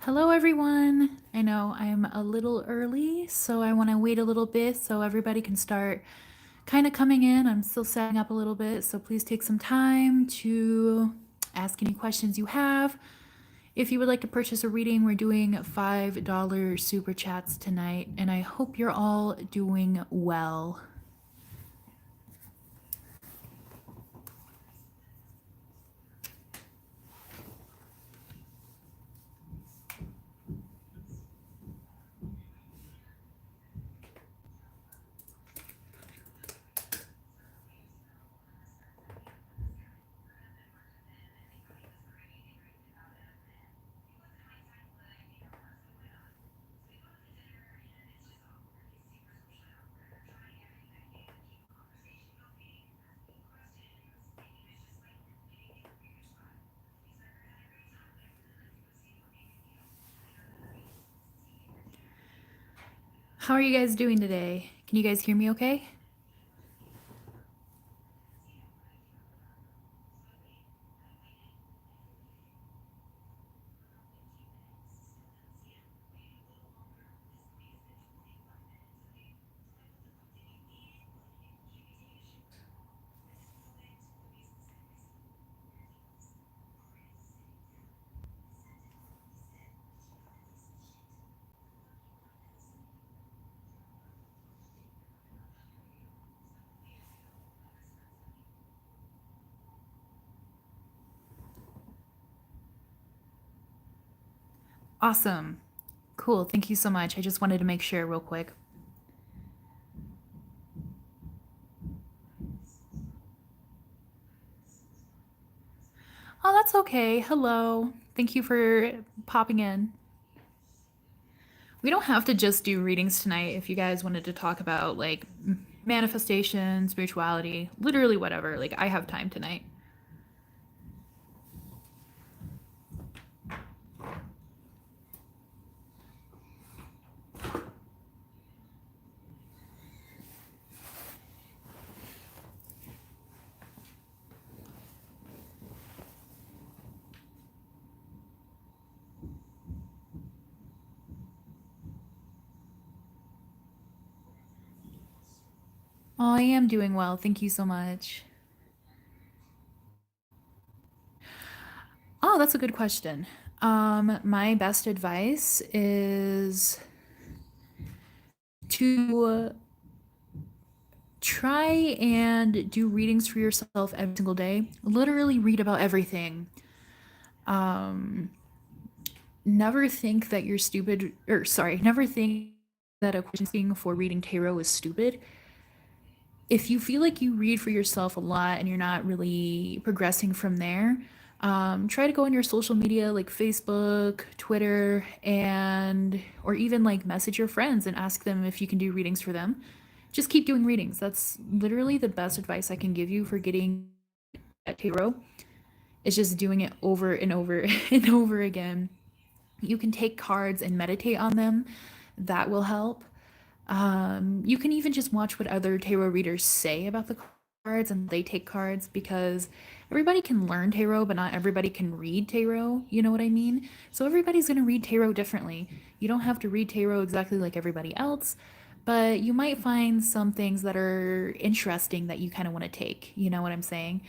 Hello, everyone. I know I'm a little early, so I want to wait a little bit so everybody can start kind of coming in. I'm still setting up a little bit, so please take some time to ask any questions you have. If you would like to purchase a reading, we're doing $5 super chats tonight, and I hope you're all doing well. How are you guys doing today? Can you guys hear me okay? Awesome. Cool. Thank you so much. I just wanted to make sure real quick. Oh, that's okay. Hello. Thank you for popping in. We don't have to just do readings tonight if you guys wanted to talk about like manifestation, spirituality, literally whatever. Like, I have time tonight. Oh, I am doing well. Thank you so much. Oh, that's a good question. My best advice is to try and do readings for yourself every single day. Literally read about everything. Um, Never think that you're stupid, or sorry, never think that a question for reading tarot is stupid. If you feel like you read for yourself a lot and you're not really progressing from there, try to go on your social media like Facebook, Twitter, and or even like message your friends and ask them if you can do readings for them. Just keep doing readings. That's literally the best advice I can give you for getting at tarot. It's just doing it over and over and over again. You can take cards and meditate on them. That will help. You can even just watch what other tarot readers say about the cards and they take cards because everybody can learn tarot, but not everybody can read tarot. You know what I mean? So everybody's going to read tarot differently. You don't have to read tarot exactly like everybody else, but you might find some things that are interesting that you kind of want to take. You know what I'm saying?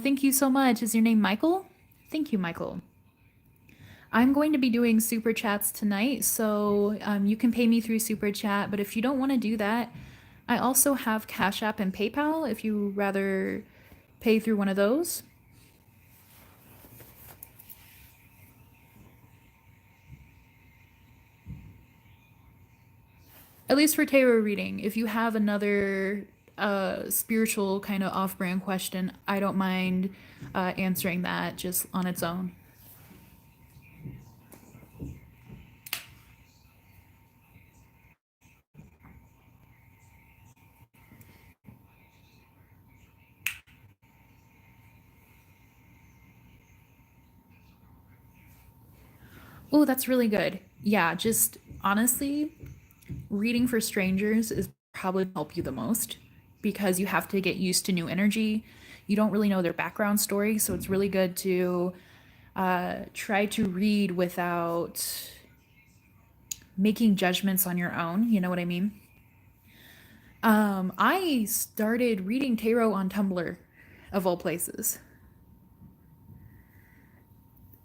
Thank you so much. Is your name Michael? Thank you, Michael. I'm going to be doing super chats tonight, so you can pay me through super chat. But if you don't want to do that, I also have Cash App and PayPal if you rather pay through one of those. At least for tarot reading, if you have another spiritual kind of off brand question, I don't mind answering that just on its own. Oh, that's really good. Yeah, just honestly, reading for strangers is probably help you the most. because you have to get used to new energy. You don't really know their background story, so it's really good to try to read without making judgments on your own. You know what I mean? I started reading tarot on Tumblr, of all places.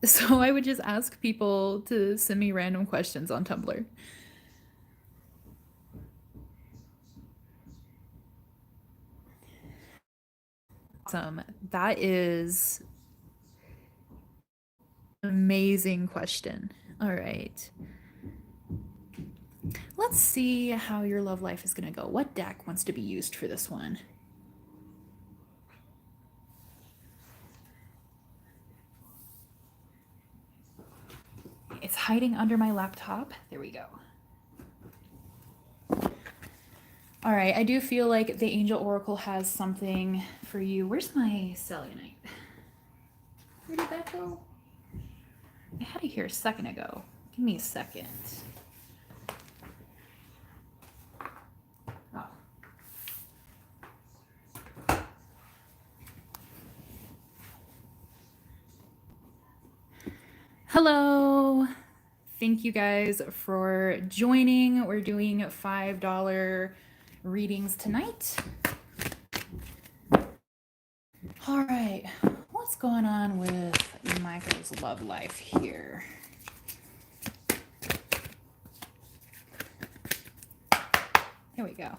So I would just ask people to send me random questions on Tumblr. Awesome. That is an amazing question. All right. Let's see how your love life is going to go. What deck wants to be used for this one? It's hiding under my laptop. There we go. All right, I do feel like the Angel Oracle has something for you. Where's my selenite? Where did that go? I had it here a second ago. Give me a second. Oh. Hello. Thank you guys for joining. We're doing $5 readings tonight. All right, what's going on with Michael's love life here? Here we go.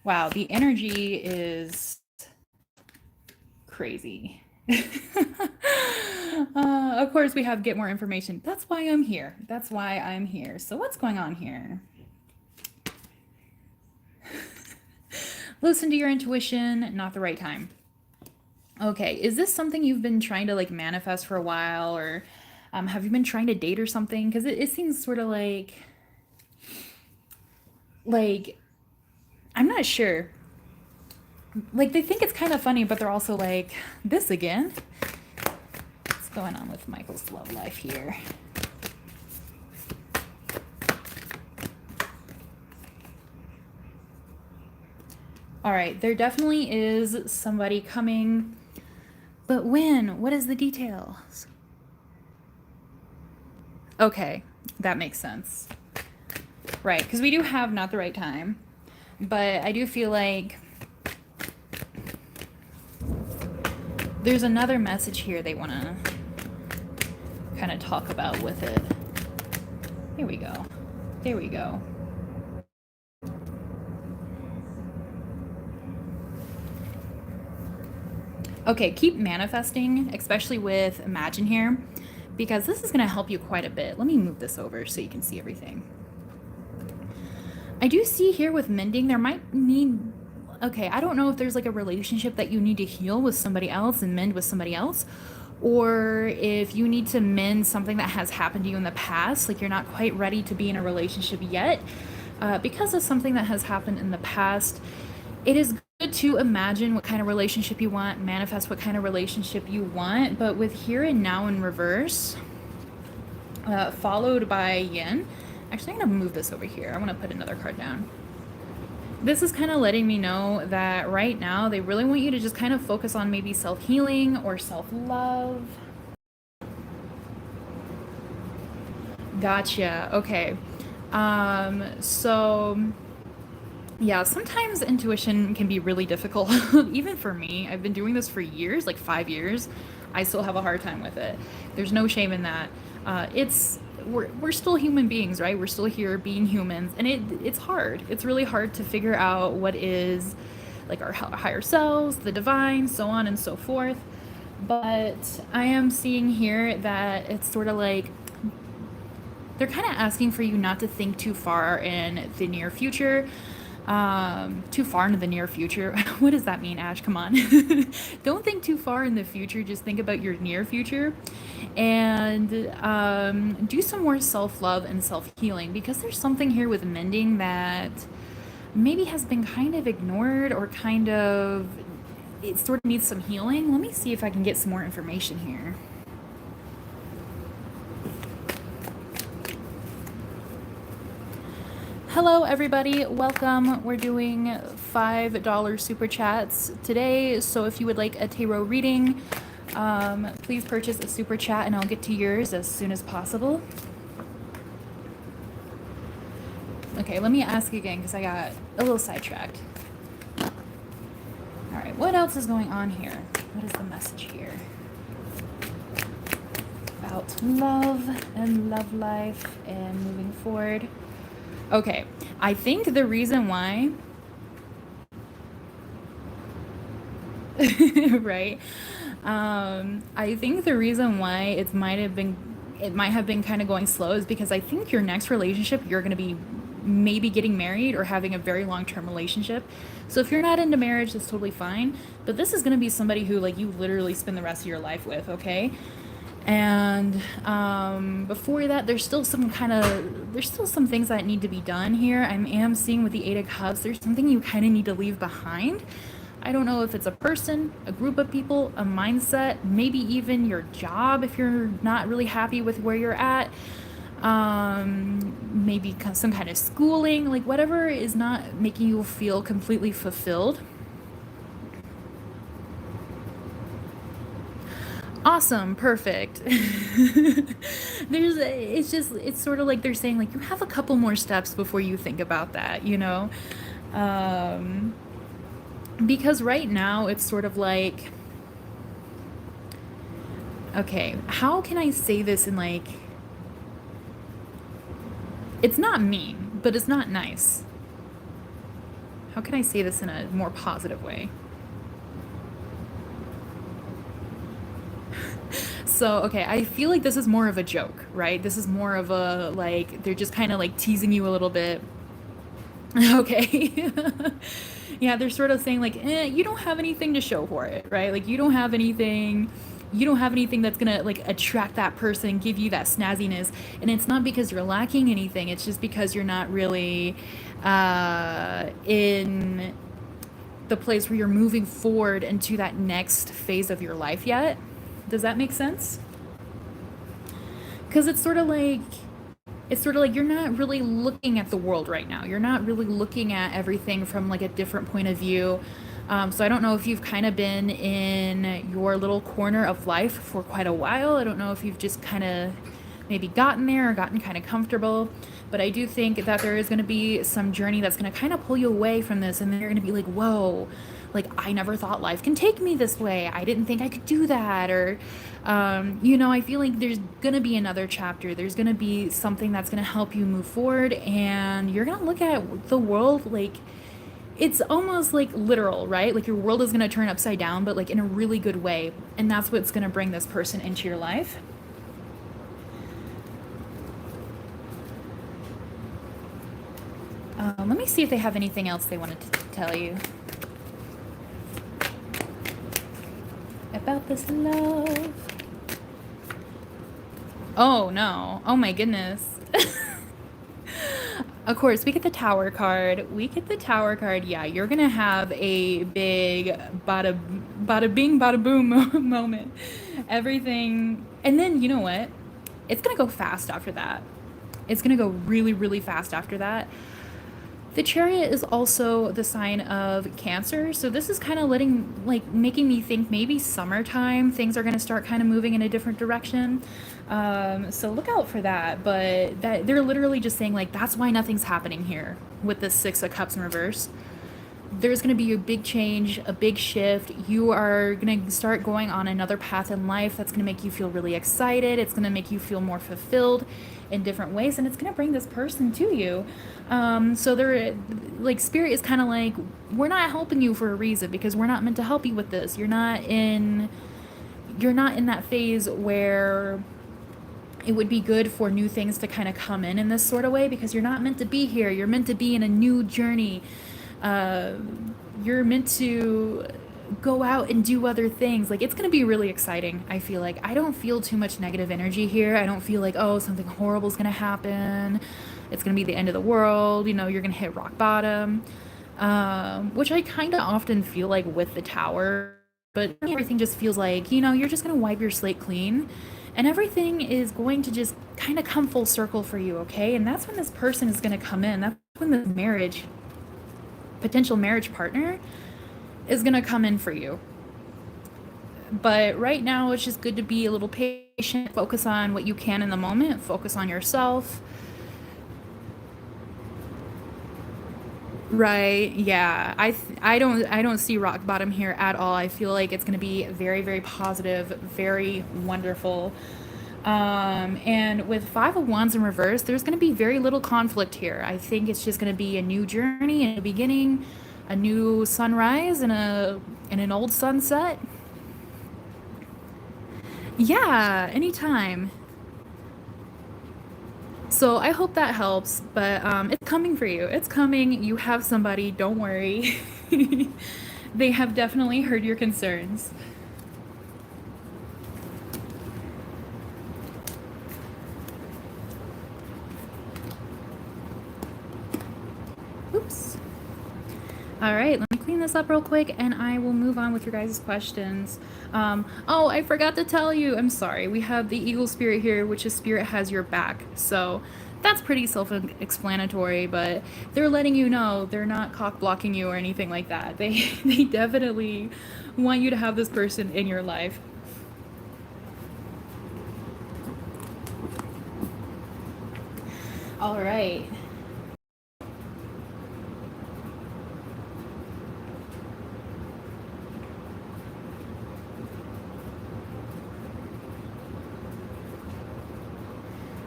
Wow, the energy is crazy. Of course, we have get more information. That's why I'm here. That's why I'm here. So what's going on here? Listen to your intuition, not the right time. Okay, is this something you've been trying to like manifest for a while, or have you been trying to date or something? Because it seems sort of like I'm not sure. Like they think it's kind of funny, but they're also like, this again? What's going on with Michael's love life here? All right, there definitely is somebody coming, but when? What is the details? Okay, that makes sense. Right, because we do have not the right time, but I do feel like there's another message here they want to kind of talk about with it. Here we go. There we go. Okay, keep manifesting, especially with Imagine here, because this is going to help you quite a bit. Let me move this over so you can see everything. I do see here with mending, there might need... Okay, I don't know if there's like a relationship that you need to heal with somebody else and mend with somebody else, or if you need to mend something that has happened to you in the past, like you're not quite ready to be in a relationship yet because of something that has happened in the past. It is good to imagine what kind of relationship you want, manifest what kind of relationship you want, but with here and now in reverse, followed by yin. Actually, I'm going to move this over here. I want to put another card down. This is kind of letting me know that right now they really want you to just kind of focus on maybe self-healing or self-love. Gotcha. Okay. So yeah, sometimes intuition can be really difficult. Even for me, I've been doing this for years, like 5 years. I still have a hard time with it. There's no shame in that. We're still human beings, right? We're still here being humans, and it's hard. It's really hard to figure out what is like our higher selves, the divine, so on and so forth. But I am seeing here that it's sort of like they're kind of asking for you not to think too far in the near future. Too far into the near future. What does that mean, Ash? Come on. Don't think too far in the future. Just think about your near future and do some more self-love and self-healing, because there's something here with mending that maybe has been kind of ignored or kind of it sort of needs some healing. Let me see if I can get some more information here. Hello everybody, welcome. We're doing $5 super chats today, so if you would like a tarot reading, please purchase a super chat and I'll get to yours as soon as possible. Okay, let me ask again because I got a little sidetracked. All right, what else is going on here? What is the message here? About love and love life and moving forward. Okay, I think the reason why, right? I think the reason why it might have been kind of going slow is because I think your next relationship, you're going to be maybe getting married or having a very long-term relationship. So if you're not into marriage, that's totally fine. But this is going to be somebody who like you literally spend the rest of your life with, okay? And before that, there's still some things that need to be done here. I am seeing with the Eight of Cups, there's something you kind of need to leave behind. I don't know if it's a person, a group of people, a mindset, maybe even your job if you're not really happy with where you're at. Maybe some kind of schooling, like whatever is not making you feel completely fulfilled. Awesome, perfect. It's sort of like they're saying like you have a couple more steps before you think about that, you know? Because right now it's sort of like, okay, how can I say this in like, it's not mean, but it's not nice. How can I say this in a more positive way? So, okay, I feel like this is more of a joke, right? This is more of a, like, they're just kind of like teasing you a little bit. Okay. Yeah, they're sort of saying like, you don't have anything to show for it, right? Like you don't have anything that's gonna like attract that person, give you that snazziness. And it's not because you're lacking anything, it's just because you're not really in the place where you're moving forward into that next phase of your life yet. Does that make sense? Because it's sort of like you're not really looking at the world right now. You're not really looking at everything from like a different point of view. So I don't know if you've kind of been in your little corner of life for quite a while. I don't know if you've just kind of maybe gotten there or gotten kind of comfortable. But I do think that there is going to be some journey that's going to kind of pull you away from this. And they're going to be like, whoa, like I never thought life can take me this way. I didn't think I could do that. Or, I feel like there's going to be another chapter. There's going to be something that's going to help you move forward. And you're going to look at the world like, it's almost like literal, right? Like your world is going to turn upside down, but like in a really good way. And that's what's going to bring this person into your life. Let me see if they have anything else they wanted to tell you about this love. Oh no. Oh my goodness. Of course, we get the Tower card. Yeah, you're going to have a big bada bing, bada boom moment. Everything. And then, you know what? It's going to go fast after that. It's going to go really, really fast after that. The Chariot is also the sign of Cancer. So this is kind of making me think maybe summertime, things are going to start kind of moving in a different direction. So look out for that. But they're literally just saying like, that's why nothing's happening here with the Six of Cups in reverse. There's going to be a big change, a big shift. You are going to start going on another path in life that's going to make you feel really excited. It's going to make you feel more fulfilled in different ways, and it's going to bring this person to you. So they're like, Spirit is kind of like, we're not helping you for a reason because we're not meant to help you with this. You're not in that phase where it would be good for new things to kind of come in this sort of way because you're not meant to be here. You're meant to be in a new journey. You're meant to go out and do other things. Like, it's going to be really exciting, I feel like. I don't feel too much negative energy here. I don't feel like, oh, something horrible is going to happen. It's going to be the end of the world. You're going to hit rock bottom. which I kind of often feel like with the tower, but everything just feels like, you know, you're just going to wipe your slate clean and everything is going to just kind of come full circle for you, okay? And that's when this person is going to come in. That's when the marriage, potential marriage partner, is going to come in for you. But right now, it's just good to be a little patient, focus on what you can in the moment, focus on yourself. Right. Yeah. I don't see rock bottom here at all. I feel like it's going to be very, very positive, very wonderful. And with Five of Wands in reverse, there's going to be very little conflict here. I think it's just going to be a new journey and a beginning, a new sunrise and an old sunset. Yeah, anytime. So I hope that helps, but it's coming for you. It's coming. You have somebody. Don't worry. They have definitely heard your concerns. Oops. All right, let me clean this up real quick and I will move on with your guys' questions. Oh, I forgot to tell you. I'm sorry. We have the Eagle Spirit here, which is Spirit has your back. So that's pretty self explanatory, but they're letting you know they're not cock blocking you or anything like that. They definitely want you to have this person in your life. All right.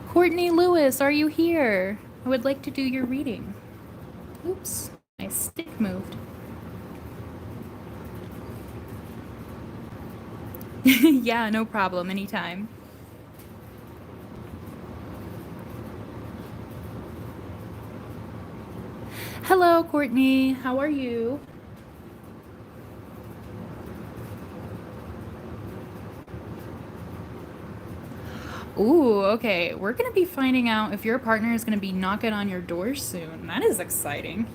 Courtney Lewis, are you here? I would like to do your reading. Oops, my stick moved. Yeah, no problem, anytime. Hello, Courtney. How are you? Ooh, okay. We're going to be finding out if your partner is going to be knocking on your door soon. That is exciting.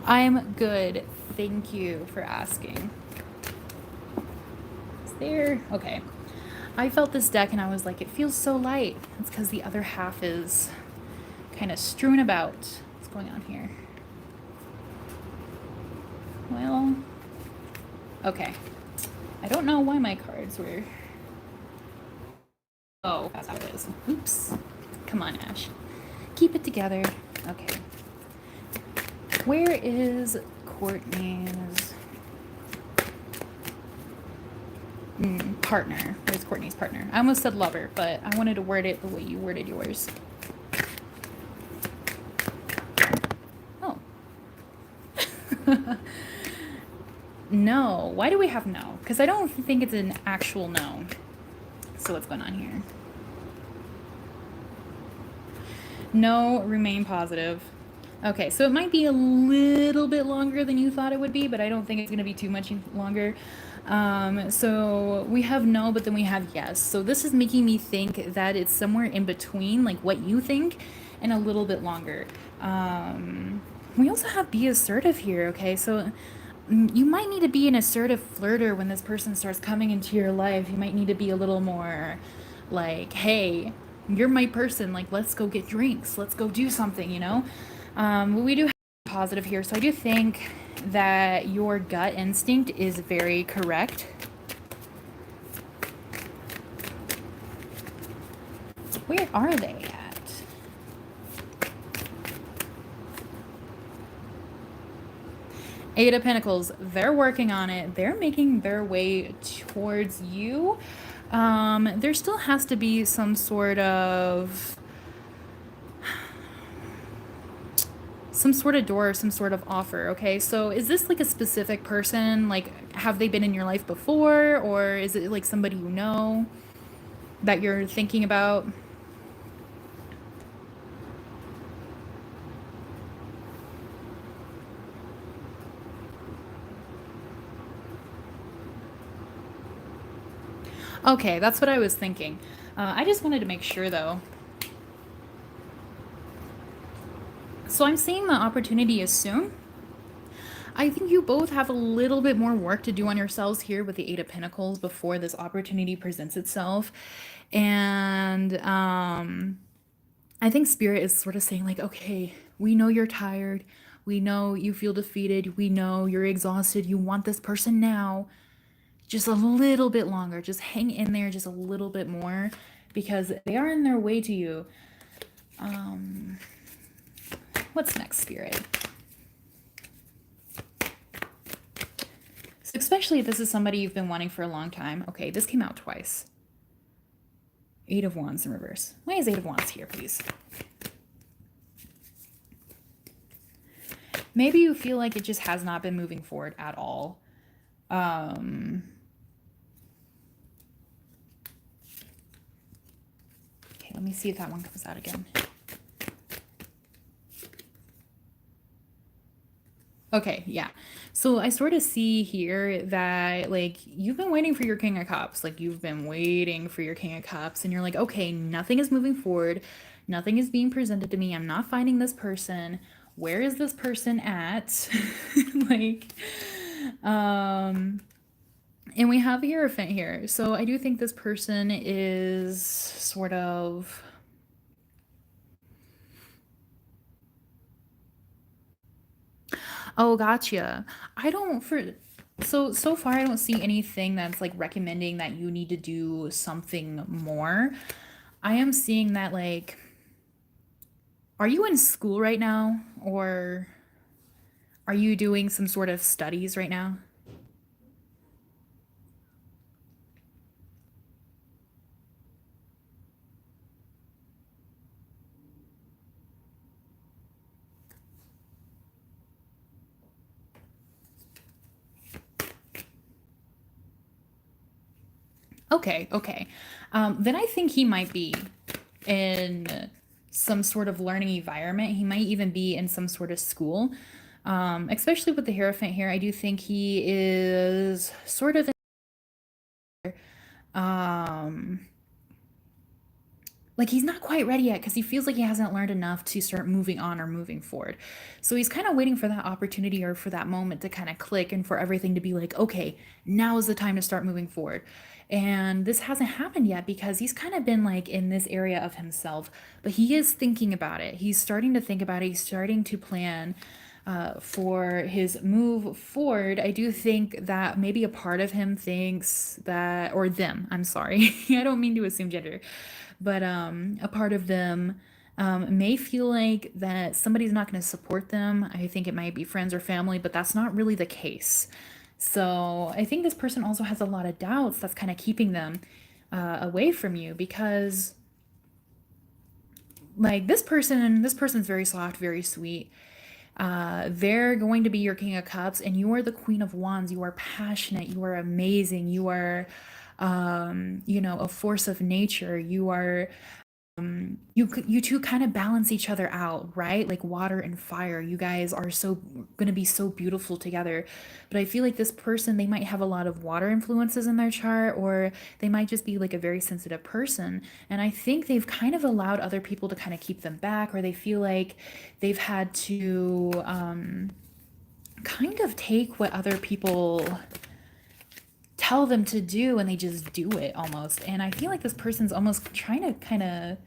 I'm good. Thank you for asking. Is there? Okay. I felt this deck and I was like, it feels so light. It's because the other half is kind of strewn about. What's going on here? Well, okay. I don't know why my cards were. Oh, that's how it is. Oops. Come on, Ash. Keep it together. Okay. Where is Courtney's partner? Where's Courtney's partner? I almost said lover, but I wanted to word it the way you worded yours. Oh. No. Why do we have no? Because I don't think it's an actual no. So what's going on here? No, remain positive. Okay, so it might be a little bit longer than you thought it would be, but I don't think it's going to be too much longer. So we have no, but then we have yes. So this is making me think that it's somewhere in between, like what you think, and a little bit longer. We also have be assertive here, okay? So you might need to be an assertive flirter when this person starts coming into your life. You might need to be a little more like, hey, you're my person. Like, let's go get drinks. Let's go do something, you know? But we do have positive here. So I do think that your gut instinct is very correct. Where are they at? Eight of Pentacles. They're working on it. They're making their way towards you. There still has to be some sort of door, some sort of offer, okay? So is this like a specific person? Like, have they been in your life before? Or is it like somebody you know that you're thinking about? Okay, that's what I was thinking. I just wanted to make sure though. So I'm seeing the opportunity is soon. I think you both have a little bit more work to do on yourselves here with the Eight of Pentacles before this opportunity presents itself. And I think Spirit is sort of saying, like, okay, we know you're tired. We know you feel defeated. We know you're exhausted. You want this person now. Just a little bit longer. Just hang in there just a little bit more because they are in their way to you. What's next, Spirit? So especially if this is somebody you've been wanting for a long time. Okay, this came out twice. Eight of Wands in reverse. Why is Eight of Wands here, please? Maybe you feel like it just has not been moving forward at all. Okay, let me see if that one comes out again. Okay, yeah. So I sort of see here that, like, you've been waiting for your King of Cups. Like, you've been waiting for your King of Cups, and you're like, okay, nothing is moving forward. Nothing is being presented to me. I'm not finding this person. Where is this person at? Like, and we have the Hierophant here. So I do think this person is sort of... Oh, gotcha. I don't for so far I don't see anything that's like recommending that you need to do something more. I am seeing that, like, are you in school right now, or are you doing some sort of studies right now? Okay, okay. Then I think he might be in some sort of learning environment. He might even be in some sort of school. Especially with the Hierophant here, I do think he is sort of um like, he's not quite ready yet because he feels like he hasn't learned enough to start moving on or moving forward. So he's kind of waiting for that opportunity or for that moment to kind of click and for everything to be like, okay, now is the time to start moving forward. And this hasn't happened yet because he's kind of been like in this area of himself, but he is thinking about it. He's starting to think about it. He's starting to plan for his move forward. I do think that maybe a part of him thinks that, or them, I'm sorry, I don't mean to assume gender, but a part of them may feel like that somebody's not going to support them. I think it might be friends or family, but that's not really the case. So I think this person also has a lot of doubts that's kind of keeping them away from you because, like, this person's very soft, very sweet. They're going to be your King of Cups, and you are the Queen of Wands. You are passionate. You are amazing. You are, a force of nature. You are, you two kind of balance each other out, right? Like water and fire. You guys are so going to be so beautiful together. But I feel like this person, they might have a lot of water influences in their chart, or they might just be like a very sensitive person. And I think they've kind of allowed other people to kind of keep them back, or they feel like they've had to kind of take what other people tell them to do and they just do it almost. And I feel like this person's almost trying to kind of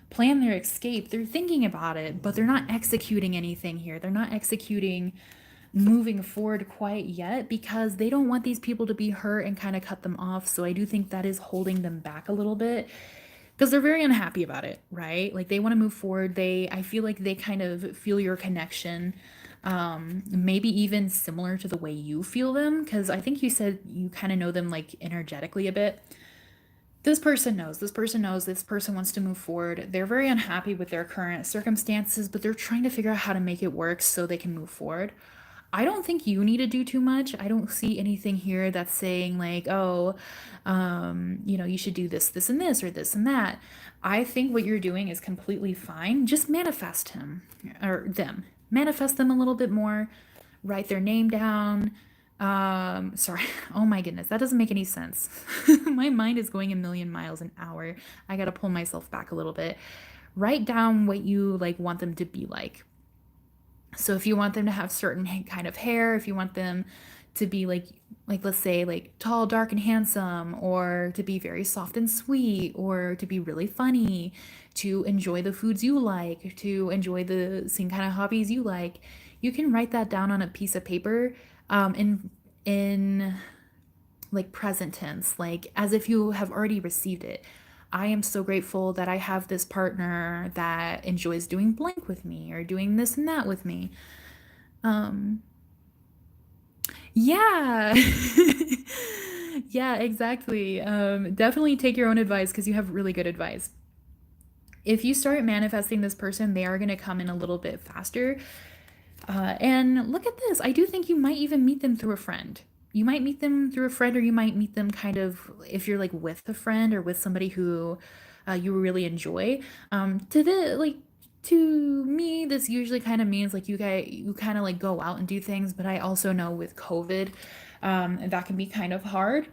plan their escape. They're thinking about it, but they're not executing anything here. They're not executing moving forward quite yet because they don't want these people to be hurt and kind of cut them off. So I do think that is holding them back a little bit because they're very unhappy about it, right? Like, they want to move forward. I feel like they kind of feel your connection, maybe even similar to the way you feel them, because I think you said you kind of know them like energetically a bit. This person knows, this person knows, this person wants to move forward. They're very unhappy with their current circumstances, but they're trying to figure out how to make it work so they can move forward. I don't think you need to do too much. I don't see anything here that's saying, like, oh, you should do this, this, and this, or this and that. I think what you're doing is completely fine. Just manifest him or them. Manifest them a little bit more. Write their name down. Sorry. Oh my goodness, that doesn't make any sense. My mind is going a million miles an hour. I gotta pull myself back a little bit. Write down what you like want them to be like. So if you want them to have certain kind of hair, if you want them to be like let's say like tall, dark and handsome, or to be very soft and sweet, or to be really funny, to enjoy the foods you like, to enjoy the same kind of hobbies you like, you can write that down on a piece of paper, in like present tense, like as if you have already received it. I am so grateful that I have this partner that enjoys doing blank with me or doing this and that with me. Um, yeah. Yeah, exactly. Definitely take your own advice because you have really good advice. If you start manifesting this person, they are going to come in a little bit faster. And look at this. I do think you might even meet them through a friend. You might meet them through a friend, or you might meet them kind of if you're like with a friend or with somebody who you really enjoy. To me, this usually kind of means like you kind of like go out and do things. But I also know with COVID, that can be kind of hard.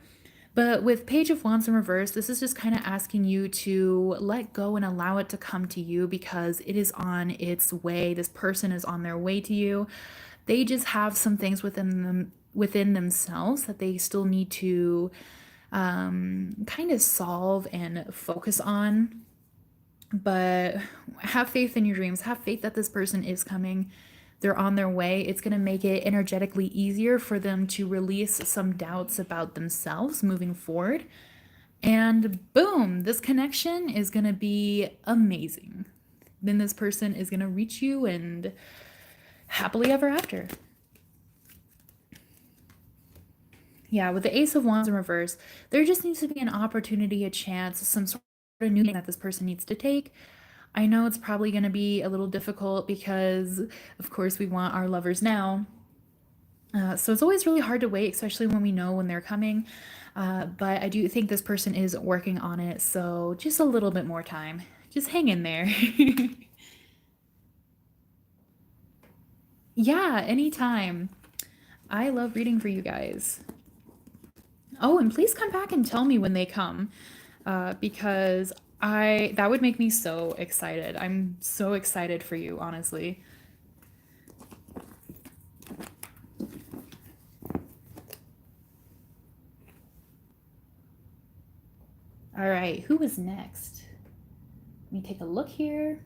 But with Page of Wands in reverse, this is just kind of asking you to let go and allow it to come to you because it is on its way. This person is on their way to you. They just have some things within themselves that they still need to kind of solve and focus on. But have faith in your dreams. Have faith that this person is coming. They're on their way. It's going to make it energetically easier for them to release some doubts about themselves moving forward. And boom, this connection is going to be amazing. Then this person is going to reach you and happily ever after. Yeah, with the Ace of Wands in reverse, there just needs to be an opportunity, a chance, some sort of new thing that this person needs to take. I know it's probably going to be a little difficult because, of course, we want our lovers now. So it's always really hard to wait, especially when we know when they're coming. But I do think this person is working on it. So just a little bit more time. Just hang in there. Yeah, anytime. I love reading for you guys. Oh, and please come back and tell me when they come, because I that would make me so excited. I'm so excited for you, honestly. All right, who is next? Let me take a look here.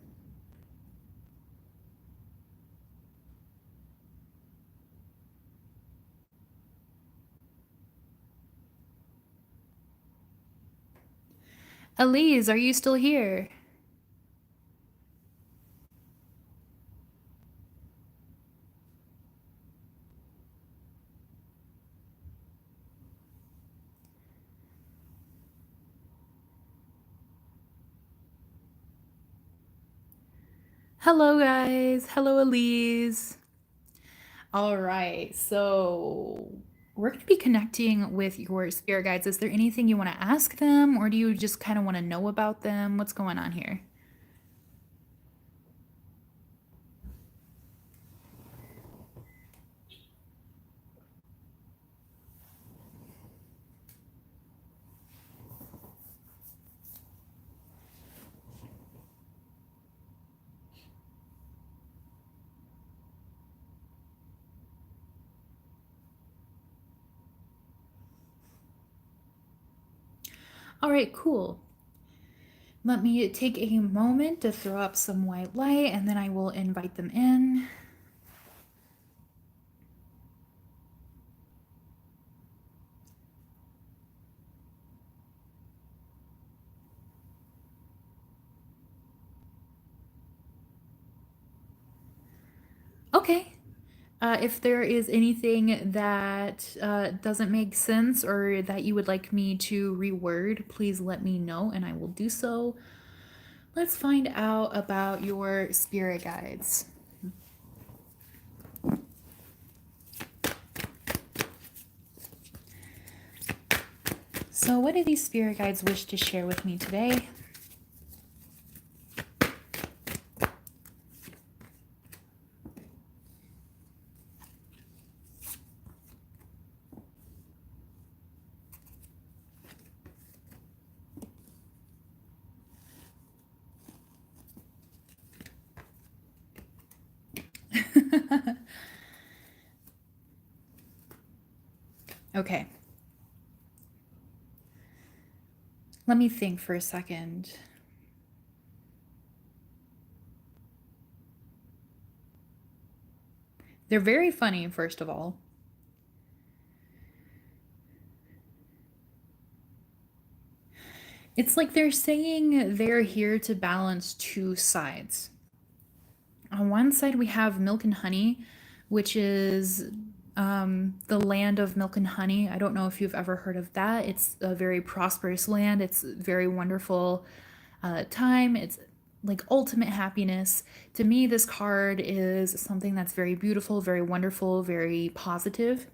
Elise, are you still here? Hello, guys. Hello, Elise. All right, so we're going to be connecting with your spirit guides. Is there anything you want to ask them, or do you just kind of want to know about them? What's going on here? All right, cool. Let me take a moment to throw up some white light and then I will invite them in. Okay. If there is anything that doesn't make sense or that you would like me to reword, please let me know and I will do so. Let's find out about your spirit guides. So, what do these spirit guides wish to share with me today? Okay. Let me think for a second. They're very funny, first of all. It's like they're saying they're here to balance two sides. On one side, we have Milk and Honey, which is the land of milk and honey. I don't know if you've ever heard of that. It's a very prosperous land. It's very wonderful time. It's like ultimate happiness. To me, this card is something that's very beautiful, very wonderful, very positive.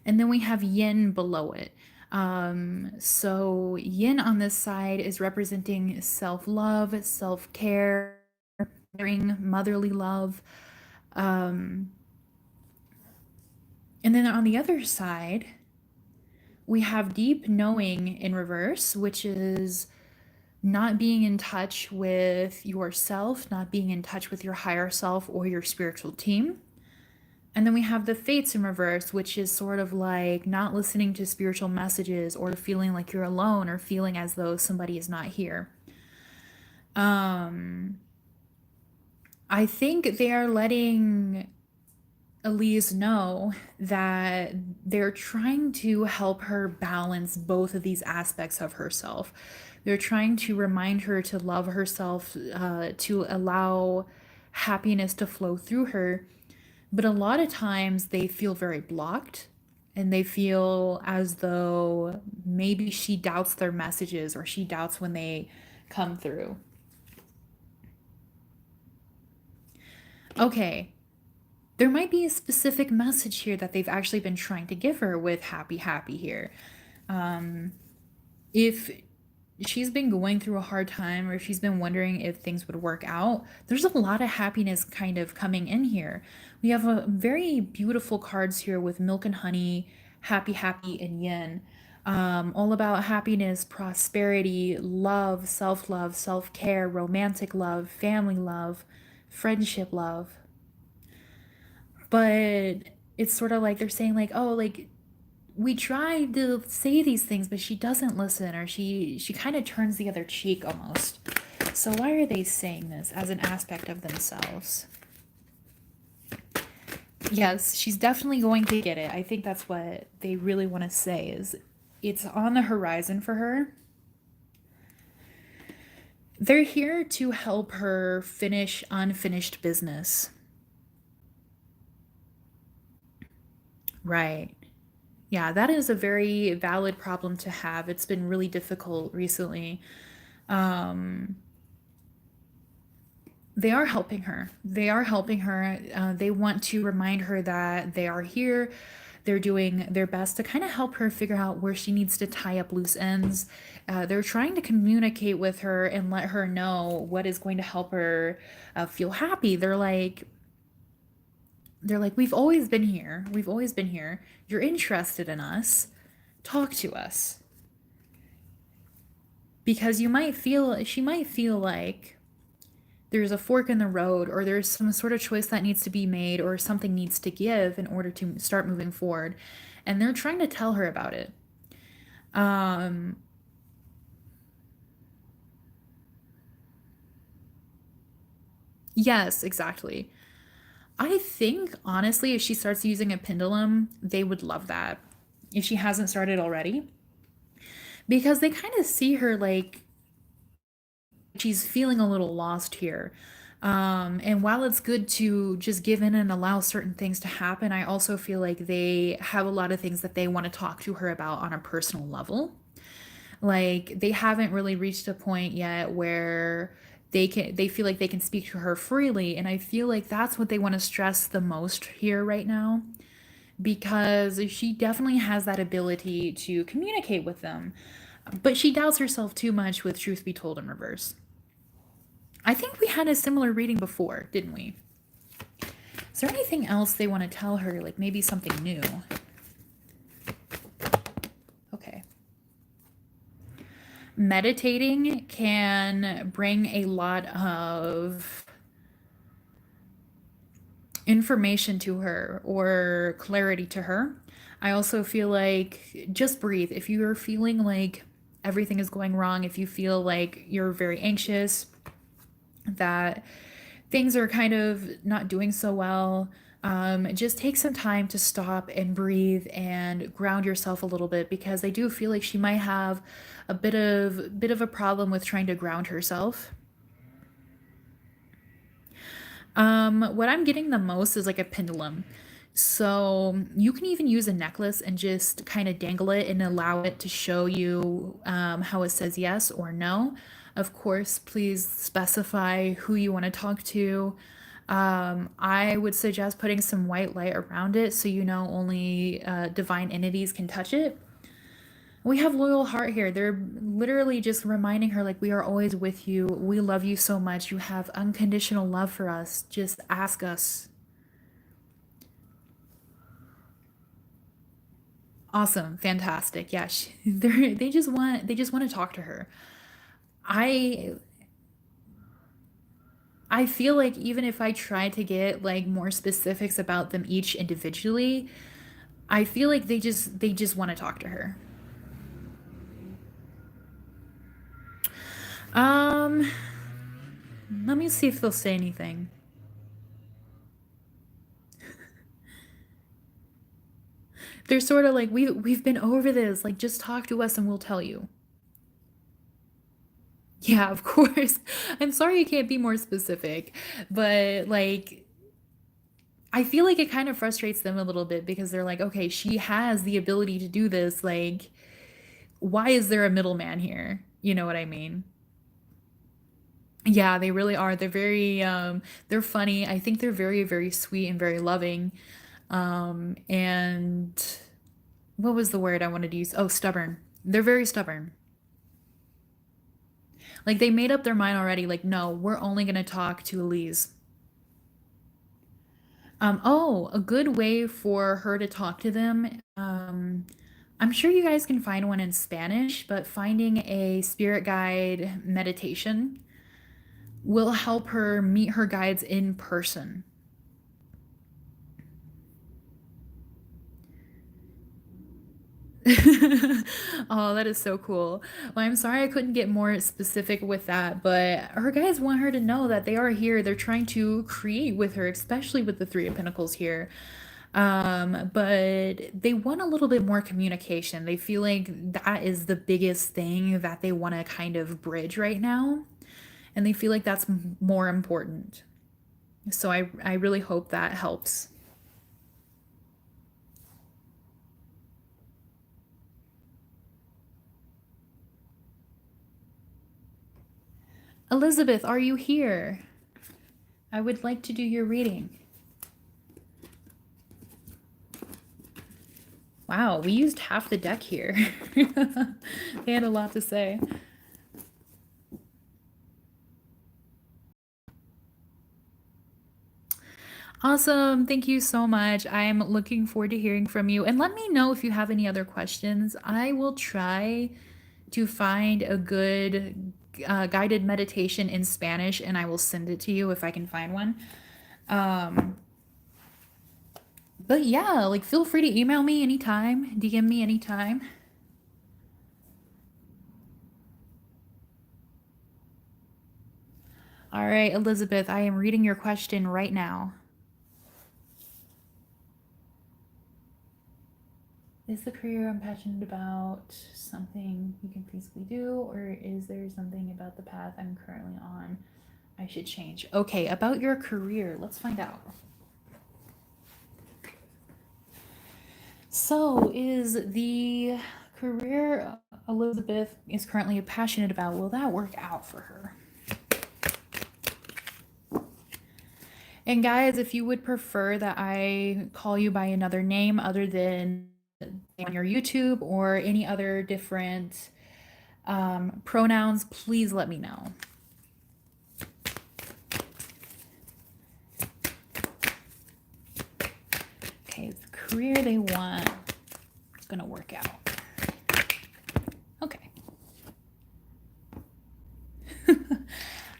And then we have yin below it. So yin on this side is representing self-love, self-care, motherly love. And then on the other side, we have deep knowing in reverse, which is not being in touch with yourself, not being in touch with your higher self or your spiritual team. And then we have the fates in reverse, which is sort of like not listening to spiritual messages or feeling like you're alone or feeling as though somebody is not here. I think they are letting Elise know that they're trying to help her balance both of these aspects of herself. They're trying to remind her to love herself, to allow happiness to flow through her. But a lot of times they feel very blocked and they feel as though maybe she doubts their messages or she doubts when they come through. Okay, there might be a specific message here that they've actually been trying to give her with happy, happy here. If she's been going through a hard time or if she's been wondering if things would work out, there's a lot of happiness kind of coming in here. We have a very beautiful cards here with milk and honey, happy, happy, and yin. All about happiness, prosperity, love, self care, romantic love, family love, friendship love. But it's sort of like they're saying like, oh, like we try to say these things, but she doesn't listen, or she kind of turns the other cheek almost. So why are they saying this as an aspect of themselves? Yes, she's definitely going to get it. I think that's what they really want to say is it's on the horizon for her. They're here to help her finish unfinished business. Right. Yeah, that is a very valid problem to have. It's been really difficult recently. They are helping her. They are helping her. They want to remind her that they are here. They're doing their best to kind of help her figure out where she needs to tie up loose ends. They're trying to communicate with her and let her know what is going to help her feel happy. They're like, we've always been here. We've always been here. You're interested in us. Talk to us. Because she might feel like there's a fork in the road or there's some sort of choice that needs to be made or something needs to give in order to start moving forward. And they're trying to tell her about it. Yes, exactly. I think, honestly, if she starts using a pendulum, they would love that. If she hasn't started already. Because they kind of see her like she's feeling a little lost here. And while it's good to just give in and allow certain things to happen, I also feel like they have a lot of things that they want to talk to her about on a personal level. Like they haven't really reached a point yet where they feel like they can speak to her freely, and I feel like that's what they want to stress the most here right now because she definitely has that ability to communicate with them. But she doubts herself too much with Truth Be Told in reverse. I think we had a similar reading before, didn't we? Is there anything else they want to tell her, like maybe something new? Okay. Meditating can bring a lot of information to her or clarity to her. I also feel like just breathe. If you're feeling like everything is going wrong, if you feel like you're very anxious, that things are kind of not doing so well, just take some time to stop and breathe and ground yourself a little bit, because I do feel like she might have a bit of a problem with trying to ground herself. What I'm getting the most is like a pendulum. So you can even use a necklace and just kind of dangle it and allow it to show you how it says yes or no. Of course, please specify who you want to talk to. I would suggest putting some white light around it so you know only divine entities can touch it. We have Loyal Heart here. They're literally just reminding her, like, we are always with you. We love you so much. You have unconditional love for us. Just ask us. Awesome, fantastic. Yeah, they just want to talk to her. I I feel like even if I try to get like more specifics about them each individually, I feel like they just want to talk to her. Um, Let me see if they'll say anything. They're sort of like, we've been over this. Like, just talk to us and we'll tell you. Yeah, of course. I'm sorry you can't be more specific, but like, I feel like it kind of frustrates them a little bit because they're like, okay, she has the ability to do this. Like, why is there a middleman here? You know what I mean? Yeah, they really are. They're funny. I think they're very, very sweet and very loving. And what was the word I wanted to use? Oh, stubborn. They're very stubborn. Like they made up their mind already. Like, no, we're only gonna talk to Elise. Oh, a good way for her to talk to them. I'm sure you guys can find one in Spanish, but finding a spirit guide meditation will help her meet her guides in person. Oh, that is so cool. Well, I'm sorry I couldn't get more specific with that, but her guys want her to know that they are here. They're trying to create with her, especially with the Three of Pentacles here. But they want a little bit more communication. They feel like that is the biggest thing that they want to kind of bridge right now, and they feel like that's more important. So I really hope that helps. Elizabeth, are you here? I would like to do your reading. Wow, we used half the deck here. They had a lot to say. Awesome. Thank you so much. I'm looking forward to hearing from you. And let me know if you have any other questions. I will try to find a good guided meditation in Spanish and I will send it to you if I can find one. Um, but yeah, like feel free to email me anytime, DM me anytime. All right, Elizabeth, I am reading your question right now. Is the career I'm passionate about something you can feasibly do, or is there something about the path I'm currently on I should change? Okay, about your career, let's find out. So, is the career Elizabeth is currently passionate about, will that work out for her? And guys, if you would prefer that I call you by another name other than on your YouTube or any other different pronouns, please let me know. Okay, the career they want is going to work out. Okay.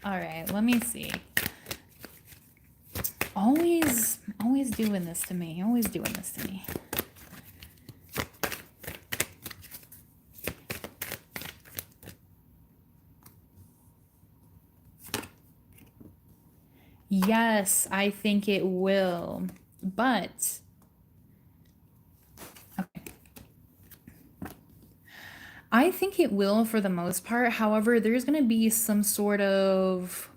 All right, let me see. Always doing this to me. Always doing this to me. Yes, I think it will. But okay, I think it will for the most part. However, there's going to be some sort of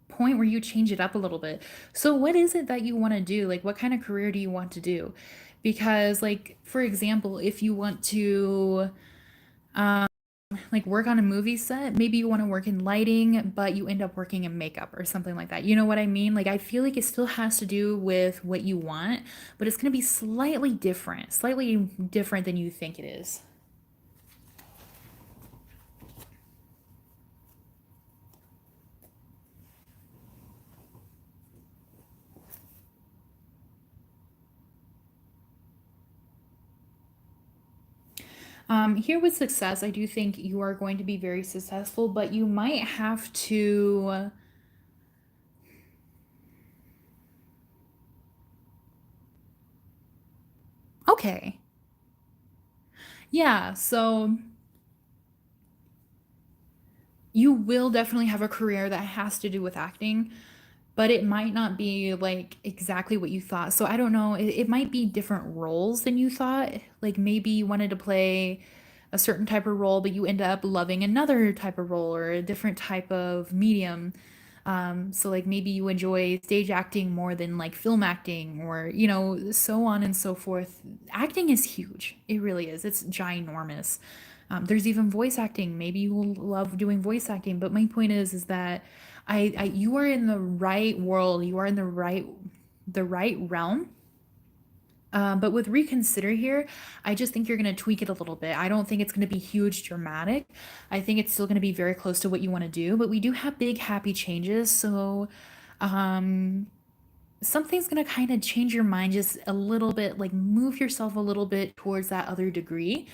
point where you change it up a little bit. So, what is it that you want to do? Like, what kind of career do you want to do? Because, like, for example, if you want to like work on a movie set, maybe you want to work in lighting, but you end up working in makeup or something like that. You know what I mean? Like, I feel like it still has to do with what you want, but it's going to be slightly different than you think it is. Here with success, I do think you are going to be very successful, but you might have to. Okay. Yeah, so you will definitely have a career that has to do with acting, but it might not be like exactly what you thought. So I don't know. It might be different roles than you thought. Like maybe you wanted to play a certain type of role, but you end up loving another type of role or a different type of medium. So like maybe you enjoy stage acting more than like film acting or, so on and so forth. Acting is huge. It really is. It's ginormous. There's even voice acting. Maybe you will love doing voice acting, but my point is that you are in the right world. You are in the right realm. But with reconsider here, I just think you're going to tweak it a little bit. I don't think it's going to be huge dramatic. I think it's still going to be very close to what you want to do, but we do have big happy changes. So something's going to kind of change your mind just a little bit, like move yourself a little bit towards that other degree.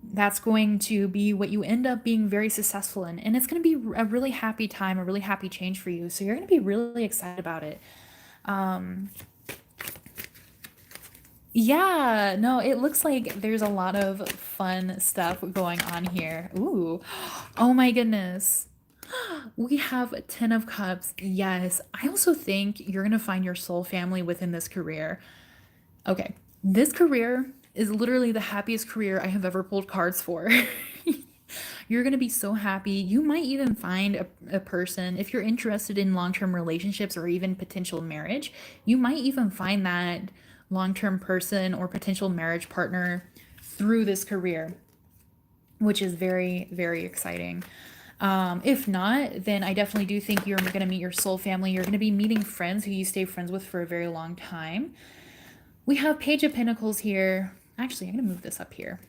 That's going to be what you end up being very successful in. And it's going to be a really happy time, a really happy change for you. So you're going to be really excited about it. Yeah, no, it looks like there's a lot of fun stuff going on here. Ooh, oh my goodness. We have 10 of Cups. Yes, I also think you're going to find your soul family within this career. Okay, this career is literally the happiest career I have ever pulled cards for. You're going to be so happy. You might even find a person, if you're interested in long term relationships or even potential marriage, you might even find that long term person or potential marriage partner through this career, which is very, very exciting. If not, then I definitely do think you're going to meet your soul family. You're going to be meeting friends who you stay friends with for a very long time. We have Page of Pentacles here. Actually, I'm going to move this up here,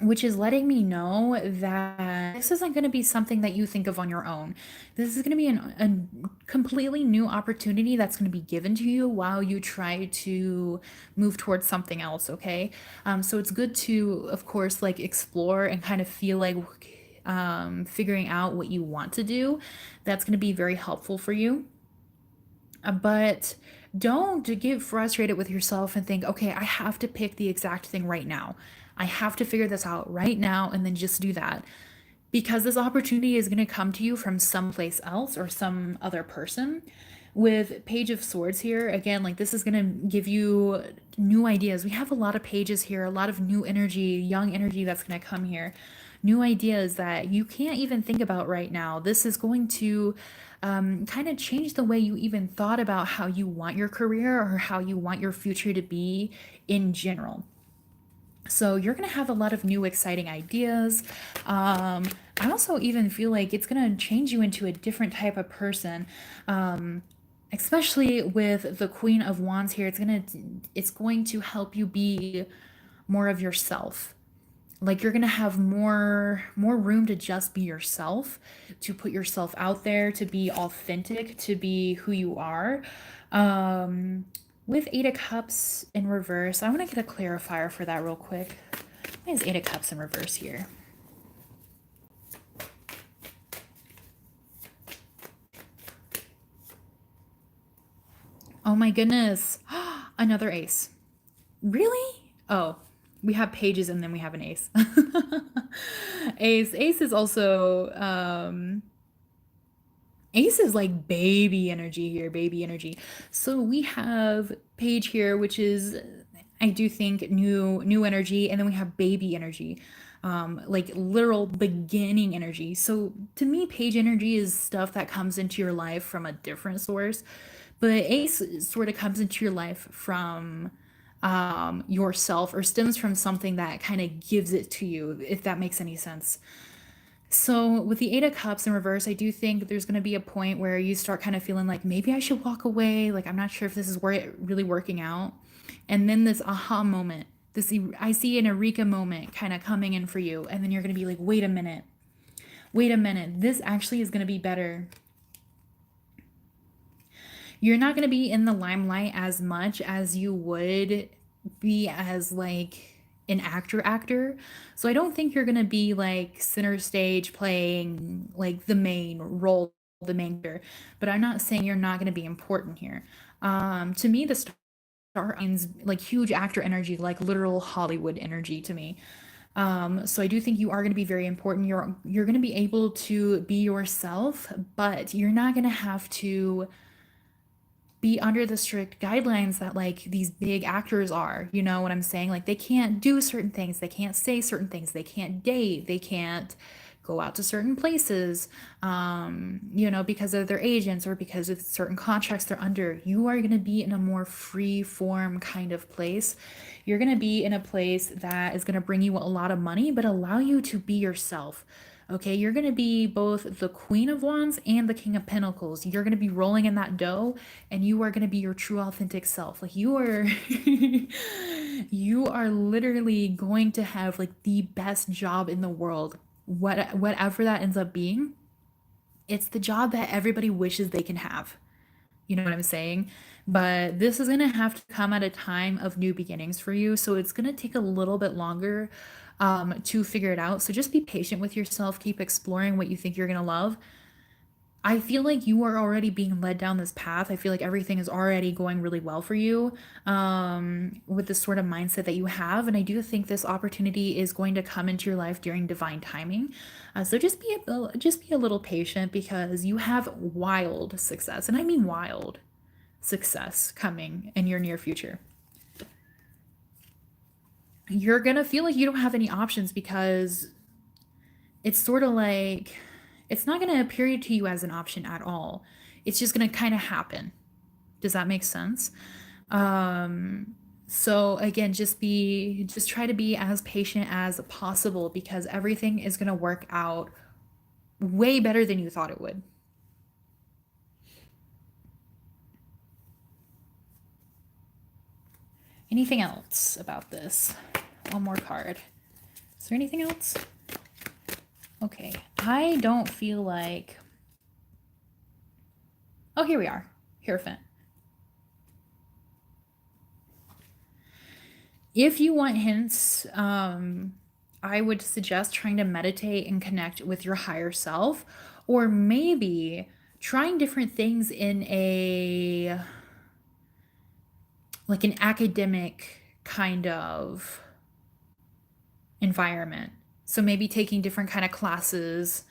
which is letting me know that this isn't going to be something that you think of on your own. This is going to be a completely new opportunity that's going to be given to you while you try to move towards something else, okay? So it's good to, of course, like explore and kind of feel like figuring out what you want to do. That's going to be very helpful for you. But don't get frustrated with yourself and think, okay, I have to pick the exact thing right now. I have to figure this out right now and then just do that. Because this opportunity is going to come to you from someplace else or some other person. With Page of Swords here, again, like this is going to give you new ideas. We have a lot of pages here, a lot of new energy, young energy that's going to come here. New ideas that you can't even think about right now. This is going to kind of change the way you even thought about how you want your career or how you want your future to be in general. So you're going to have a lot of new exciting ideas. I also even feel like it's going to change you into a different type of person. Especially with the Queen of Wands here, it's going to help you be more of yourself. Like you're gonna have more room to just be yourself, to put yourself out there, to be authentic, to be who you are. um with Eight of Cups in reverse, I want to get a clarifier for that real quick. Why is Eight of Cups in reverse here? Oh my goodness. Another ace. Really? Oh, we have pages and then we have an ace. Ace is also Ace is like baby energy here, baby energy. So we have Page here, which is, I do think, new energy, and then we have baby energy, like literal beginning energy. So to me, Page energy is stuff that comes into your life from a different source, but Ace sort of comes into your life from yourself, or stems from something that kind of gives it to you, if that makes any sense. So with the Eight of Cups in reverse, I do think there's going to be a point where you start kind of feeling like maybe I should walk away. Like I'm not sure if this is really working out. And then this aha moment, I see an eureka moment kind of coming in for you, and then you're going to be like, wait a minute, this actually is going to be better. You're not going to be in the limelight as much as you would be as like an actor. So I don't think you're going to be like center stage playing like the main role, the main character. But I'm not saying you're not going to be important here. To me, the star means like huge actor energy, like literal Hollywood energy to me. So I do think you are going to be very important. You're going to be able to be yourself, but you're not going to have to be under the strict guidelines that like these big actors are. You know what I'm saying? Like they can't do certain things, they can't say certain things, they can't date, they can't go out to certain places, because of their agents or because of certain contracts they're under. You are going to be in a more free form kind of place. You're going to be in a place that is going to bring you a lot of money, but allow you to be yourself. Okay, you're going to be both the Queen of Wands and the King of Pentacles. You're going to be rolling in that dough, and you are going to be your true authentic self. Like you are you are literally going to have like the best job in the world. Whatever that ends up being, it's the job that everybody wishes they can have. You know what I'm saying? But this is going to have to come at a time of new beginnings for you. So it's going to take a little bit longer to figure it out. So just be patient with yourself. Keep exploring what you think you're going to love. I feel like you are already being led down this path. I feel like everything is already going really well for you, with this sort of mindset that you have. And I do think this opportunity is going to come into your life during divine timing. So just be a little patient, because you have wild success, and I mean wild success, coming in your near future. You're gonna feel like you don't have any options, because it's sort of like it's not going to appear to you as an option at all. It's just going to kind of happen. Does that make sense? So again, just try to be as patient as possible, because everything is going to work out way better than you thought it would. Anything else about this? One more card. Is there anything else? Okay, I don't feel like... Oh, here we are. Hierophant. If you want hints, I would suggest trying to meditate and connect with your higher self, or maybe trying different things in an academic kind of environment. So maybe taking different kind of classes,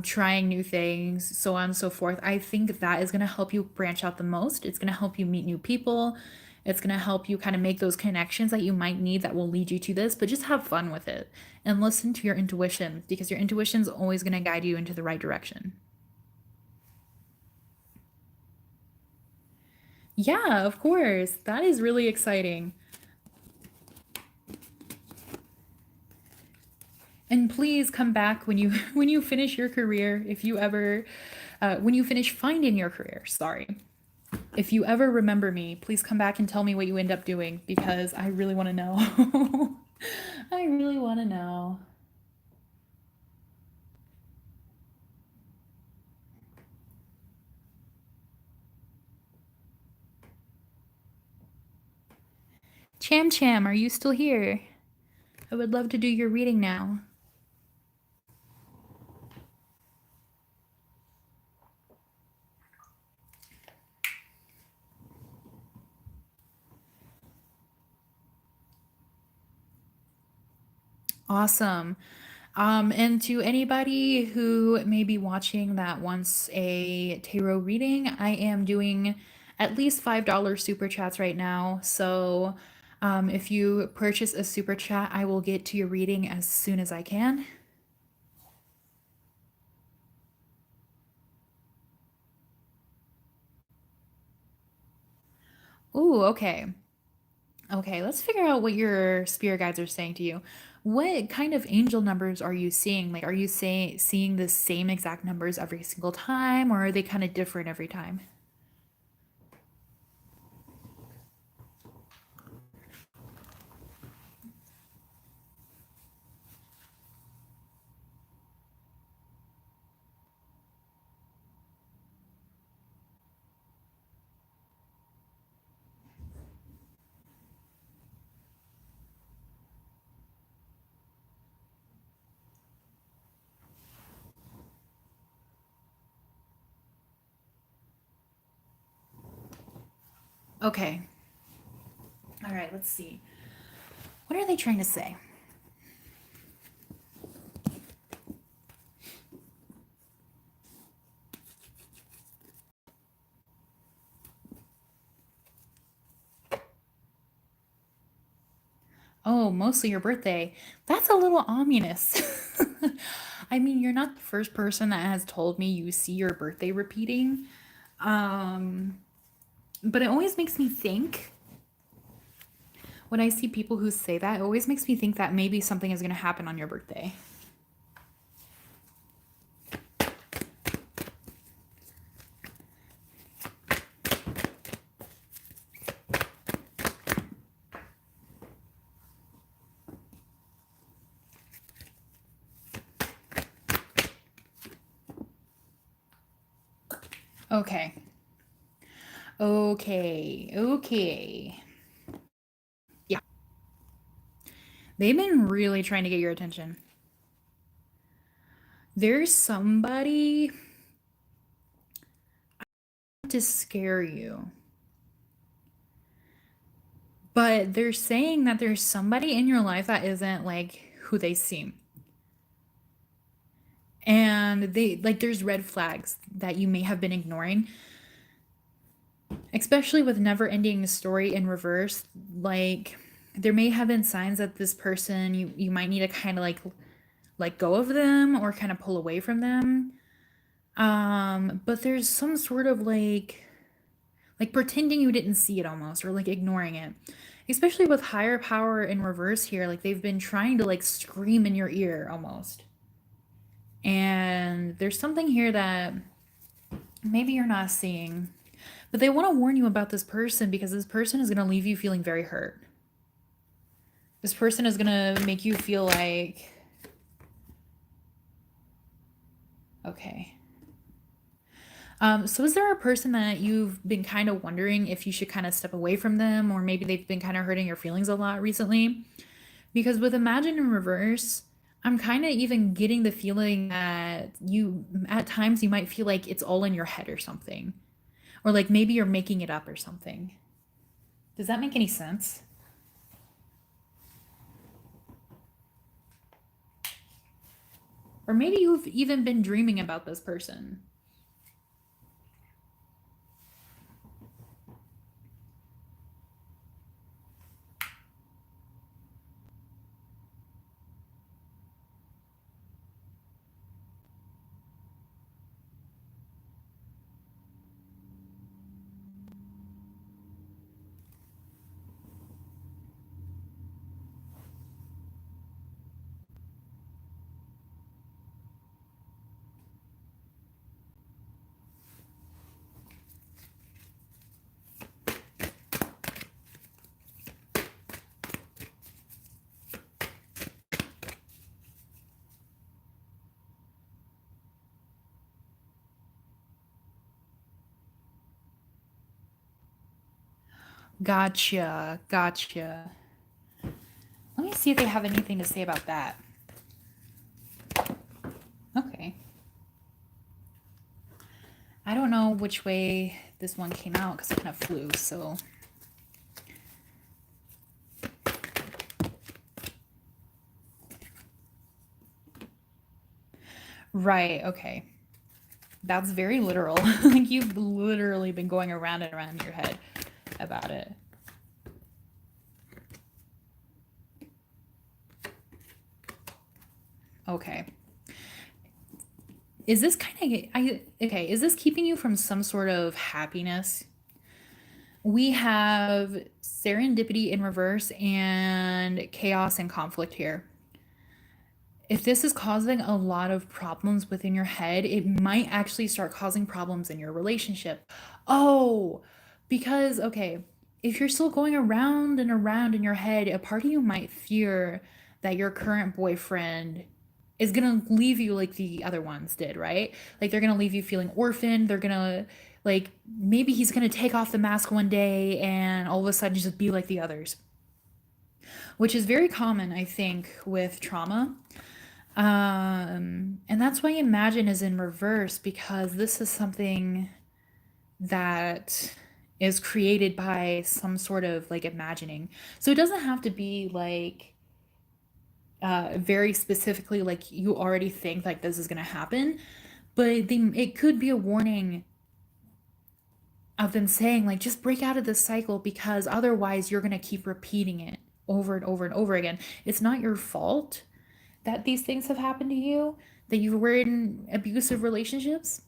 trying new things, so on and so forth. I think that is going to help you branch out the most. It's going to help you meet new people. It's going to help you kind of make those connections that you might need that will lead you to this, but just have fun with it and listen to your intuition, because your intuition is always going to guide you into the right direction. Yeah, of course. That is really exciting. And please come back when you when you finish your career, if you ever when you finish finding your career, sorry. If you ever remember me, please come back and tell me what you end up doing, because I really want to know. I really want to know. Cham Cham, are you still here? I would love to do your reading now. Awesome. And to anybody who may be watching that wants a tarot reading, I am doing at least $5 super chats right now. So if you purchase a super chat, I will get to your reading as soon as I can. Ooh, okay. Okay, let's figure out what your spirit guides are saying to you. What kind of angel numbers are you seeing? Like, are you seeing the same exact numbers every single time, or are they kind of different every time? Okay. All right, let's see. What are they trying to say? Oh, mostly your birthday. That's a little ominous. I mean, you're not the first person that has told me you see your birthday repeating. Um, but it always makes me think, when I see people who say that, it always makes me think that maybe something is going to happen on your birthday. Okay. Okay. Yeah. They've been really trying to get your attention. There's somebody to scare you. But they're saying that there's somebody in your life that isn't like who they seem. And there's red flags that you may have been ignoring, especially with never ending story in reverse. Like, there may have been signs that this person, you might need to kind of like let go of them or kind of pull away from them. But there's some sort of like pretending you didn't see it almost, or like ignoring it. Especially with higher power in reverse here, like they've been trying to like scream in your ear almost. And there's something here that maybe you're not seeing. But they want to warn you about this person because this person is going to leave you feeling very hurt. This person is going to make you feel like, okay. So is there a person that you've been kind of wondering if you should kind of step away from them, or maybe they've been kind of hurting your feelings a lot recently? Because with Imagine in reverse, I'm kind of even getting the feeling that you, at times, you might feel like it's all in your head or something. Or like maybe you're making it up or something. Does that make any sense? Or maybe you've even been dreaming about this person. Gotcha. Let me see if they have anything to say about that. Okay. I don't know which way this one came out because it kind of flew, so. Right, okay. That's very literal. Like you've literally been going around and around in your head about it. Okay. Is this is this keeping you from some sort of happiness? We have serendipity in reverse and chaos and conflict here. If this is causing a lot of problems within your head, it might actually start causing problems in your relationship. Oh, because, okay, if you're still going around and around in your head, a part of you might fear that your current boyfriend is gonna leave you like the other ones did, right? Like they're gonna leave you feeling orphaned. They're gonna, like, maybe he's gonna take off the mask one day and all of a sudden just be like the others, which is very common, I think, with trauma. And that's why Imagine is in reverse, because this is something that is created by some sort of like imagining. So it doesn't have to be like very specifically like you already think like this is going to happen, but it could be a warning of them saying like just break out of this cycle, because otherwise you're going to keep repeating it over and over and over again. It's not your fault that these things have happened to you, that you were in abusive relationships,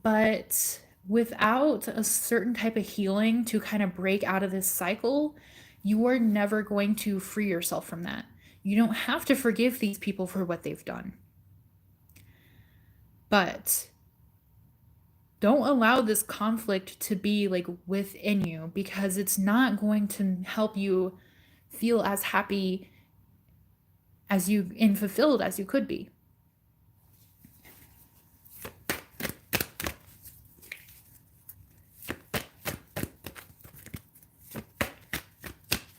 but without a certain type of healing to kind of break out of this cycle, you are never going to free yourself from that. You don't have to forgive these people for what they've done. But don't allow this conflict to be like within you, because it's not going to help you feel as happy as you and fulfilled as you could be.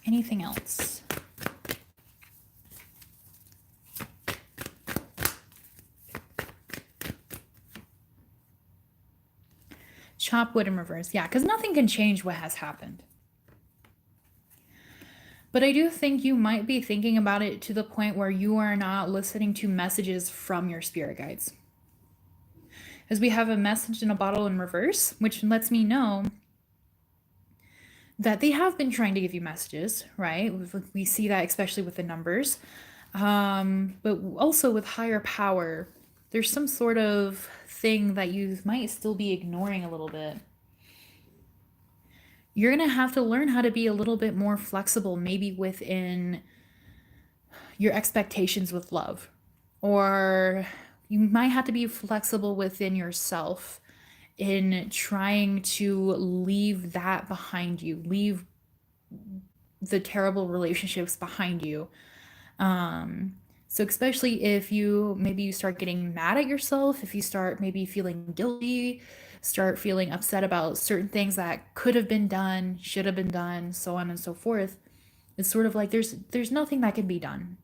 Anything else? Chop wood in reverse. Yeah, because nothing can change what has happened. But I do think you might be thinking about it to the point where you are not listening to messages from your spirit guides. As we have a message in a bottle in reverse, which lets me know that they have been trying to give you messages, right? We see that especially with the numbers. But also with higher power, there's some sort of thing that you might still be ignoring a little bit. You're going to have to learn how to be a little bit more flexible, maybe within your expectations with love. Or you might have to be flexible within yourself in trying to leave that behind you, leave the terrible relationships behind you. So especially if you start getting mad at yourself, if you start maybe feeling guilty, start feeling upset about certain things that could have been done, should have been done, so on and so forth, it's sort of like there's nothing that can be done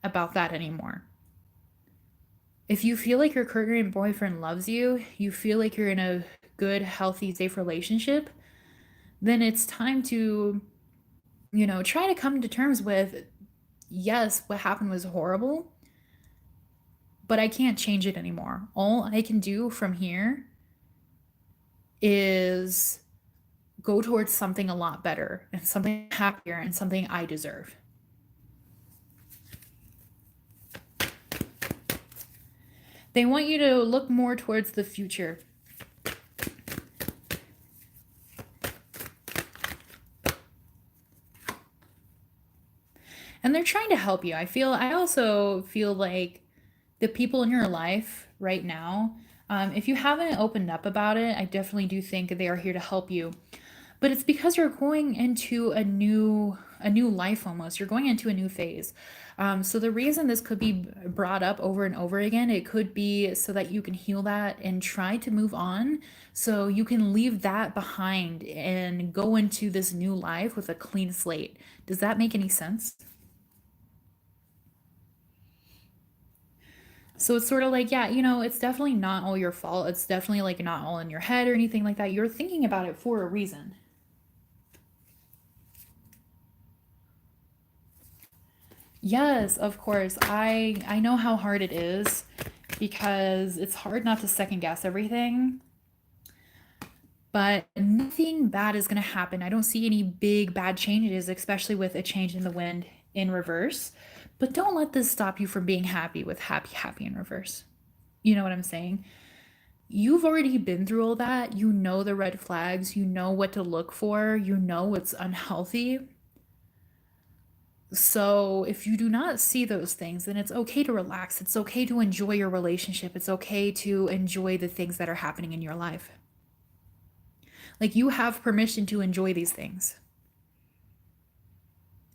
about that anymore. If you feel like your current boyfriend loves you, you feel like you're in a good, healthy, safe relationship, then it's time to, try to come to terms with, yes, what happened was horrible, but I can't change it anymore. All I can do from here is go towards something a lot better and something happier and something I deserve. They want you to look more towards the future. And they're trying to help you. I also feel like the people in your life right now, if you haven't opened up about it, I definitely do think they are here to help you. But it's because you're going into a new life almost. You're going into a new phase. So the reason this could be brought up over and over again, it could be so that you can heal that and try to move on, so you can leave that behind and go into this new life with a clean slate. Does that make any sense? So it's sort of like, yeah, it's definitely not all your fault. It's definitely like not all in your head or anything like that. You're thinking about it for a reason. Yes, of course. I know how hard it is. because it's hard not to second guess everything. But nothing bad is going to happen. I don't see any big bad changes, especially with a change in the wind in reverse. But don't let this stop you from being happy with happy in reverse. You know what I'm saying? You've already been through all that. You know the red flags. You know what to look for. You know what's unhealthy. So if you do not see those things, then it's okay to relax. It's okay to enjoy your relationship. It's okay to enjoy the things that are happening in your life. Like, you have permission to enjoy these things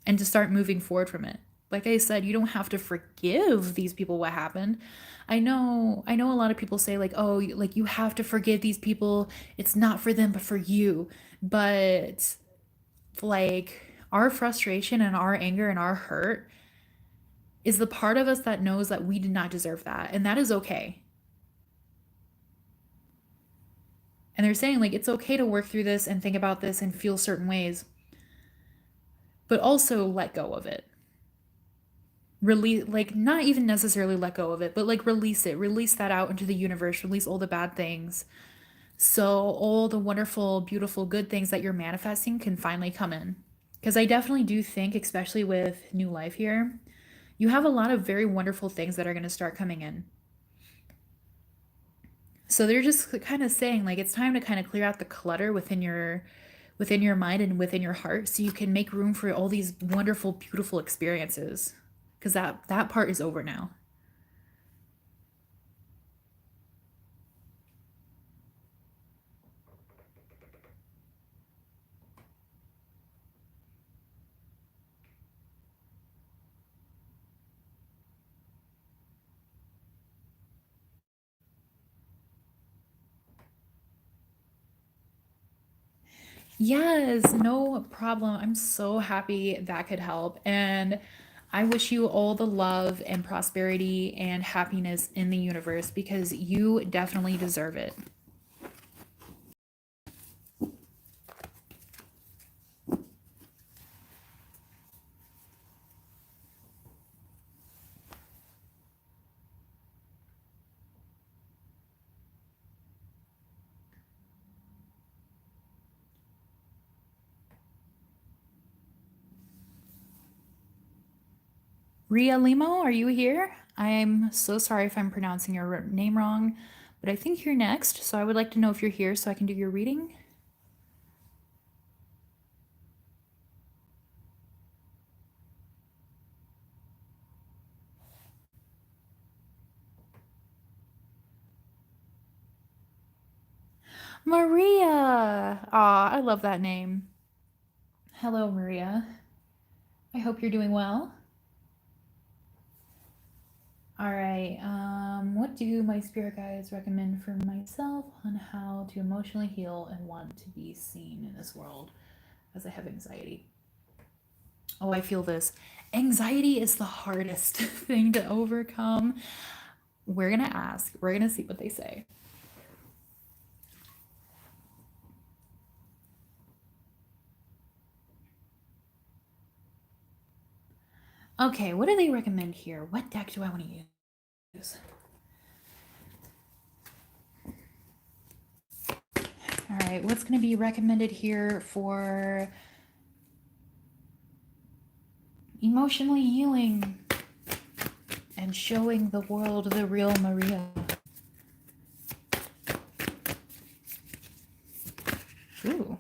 and to start moving forward from it. Like I said, you don't have to forgive these people what happened. I know a lot of people say like, "Oh, like you have to forgive these people. It's not for them but for you." But like, our frustration and our anger and our hurt is the part of us that knows that we did not deserve that, and that is okay. And they're saying like it's okay to work through this and think about this and feel certain ways, but also let go of it. Release, like, not even necessarily let go of it, but like release it, release that out into the universe, release all the bad things, so all the wonderful, beautiful, good things that you're manifesting can finally come in. Because I definitely do think, especially with new life here, you have a lot of very wonderful things that are going to start coming in. So they're just kind of saying like it's time to kind of clear out the clutter within your mind and within your heart, so you can make room for all these wonderful, beautiful experiences, because that part is over now. Yes, no problem. I'm so happy that could help. And I wish you all the love and prosperity and happiness in the universe, because you definitely deserve it. Ria Limo, are you here? I'm so sorry if I'm pronouncing your name wrong, but I think you're next. So I would like to know if you're here so I can do your reading. Maria! Aw, I love that name. Hello, Maria. I hope you're doing well. All right. What do my spirit guides recommend for myself on how to emotionally heal and want to be seen in this world as I have anxiety? Oh, I feel this. Anxiety is the hardest thing to overcome. We're going to ask, we're going to see what they say. Okay, what do they recommend here? What deck do I want to use? All right, what's going to be recommended here for emotionally healing and showing the world the real Maria? Ooh.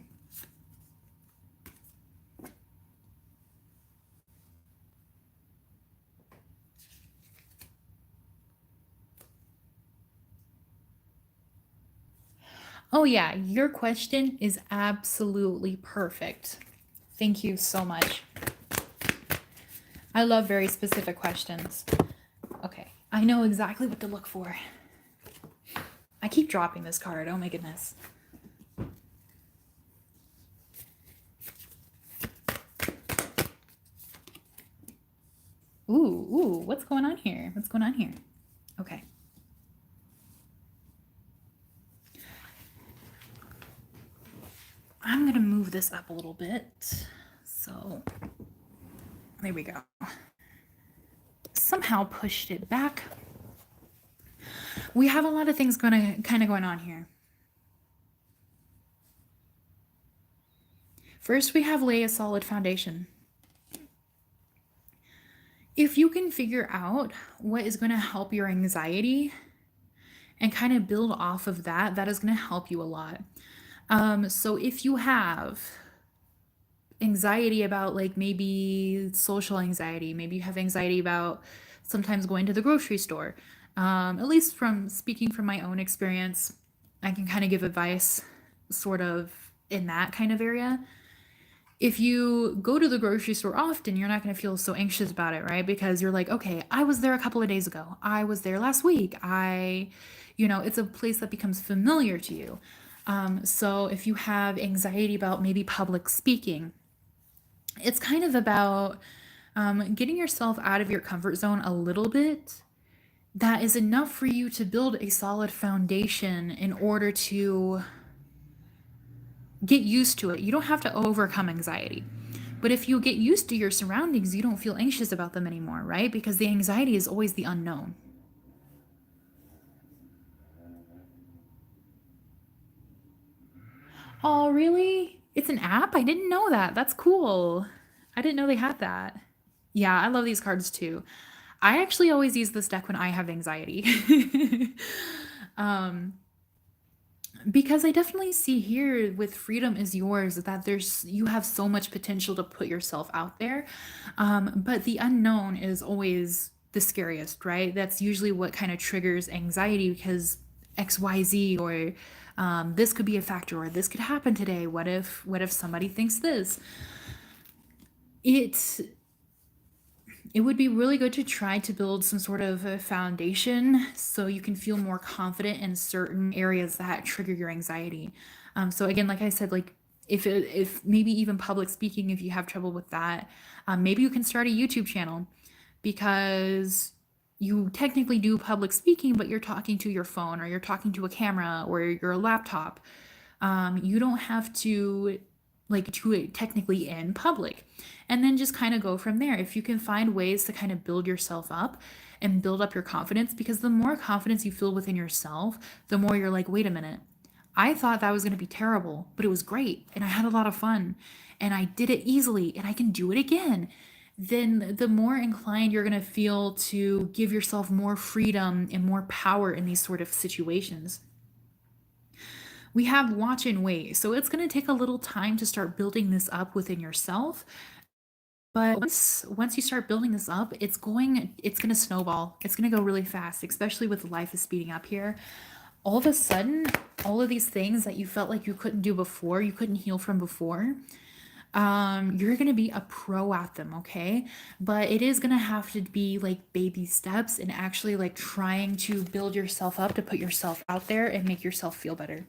Oh, yeah, your question is absolutely perfect. Thank you so much. I love very specific questions. Okay, I know exactly what to look for. I keep dropping this card. Oh my goodness. Ooh, what's going on here? What's going on here? Okay. I'm gonna move this up a little bit. So, there we go. Somehow pushed it back. We have a lot of things going on here. First, we have lay a solid foundation. If you can figure out what is going to help your anxiety and kind of build off of that, that is going to help you a lot. So if you have anxiety about like maybe social anxiety, maybe you have anxiety about sometimes going to the grocery store, at least from speaking from my own experience, I can kind of give advice sort of in that kind of area. If you go to the grocery store often, you're not going to feel so anxious about it, right? Because you're like, okay, I was there a couple of days ago. I was there last week. It's a place that becomes familiar to you. So if you have anxiety about maybe public speaking, it's kind of about getting yourself out of your comfort zone a little bit. That is enough for you to build a solid foundation in order to get used to it. You don't have to overcome anxiety. But if you get used to your surroundings, you don't feel anxious about them anymore, right? Because the anxiety is always the unknown. Oh, really? It's an app? I didn't know that. That's cool. I didn't know they had that. Yeah, I love these cards too. I actually always use this deck when I have anxiety. um, because I definitely see here with freedom is yours that you have so much potential to put yourself out there. But the unknown is always the scariest, right? That's usually what kind of triggers anxiety because XYZ or this could be a factor or this could happen today. What if somebody thinks this? It it would be really good to try to build some sort of a foundation so you can feel more confident in certain areas that trigger your anxiety. So again, like I said, like if maybe even public speaking, if you have trouble with that, maybe you can start a YouTube channel because you technically do public speaking, but you're talking to your phone or you're talking to a camera or your laptop. You don't have to like do it technically in public. And then just kind of go from there. If you can find ways to kind of build yourself up and build up your confidence, because the more confidence you feel within yourself, the more you're like, wait a minute, I thought that was going to be terrible, but it was great. And I had a lot of fun and I did it easily and I can do it again. Then the more inclined you're going to feel to give yourself more freedom and more power in these sort of situations. We have watch and wait. So it's going to take a little time to start building this up within yourself. But once you start building this up, it's going to snowball. It's going to go really fast, especially with life is speeding up here. All of a sudden, all of these things that you felt like you couldn't do before, you couldn't heal from before, you're going to be a pro at them, okay? But it is going to have to be like baby steps and actually like trying to build yourself up to put yourself out there and make yourself feel better.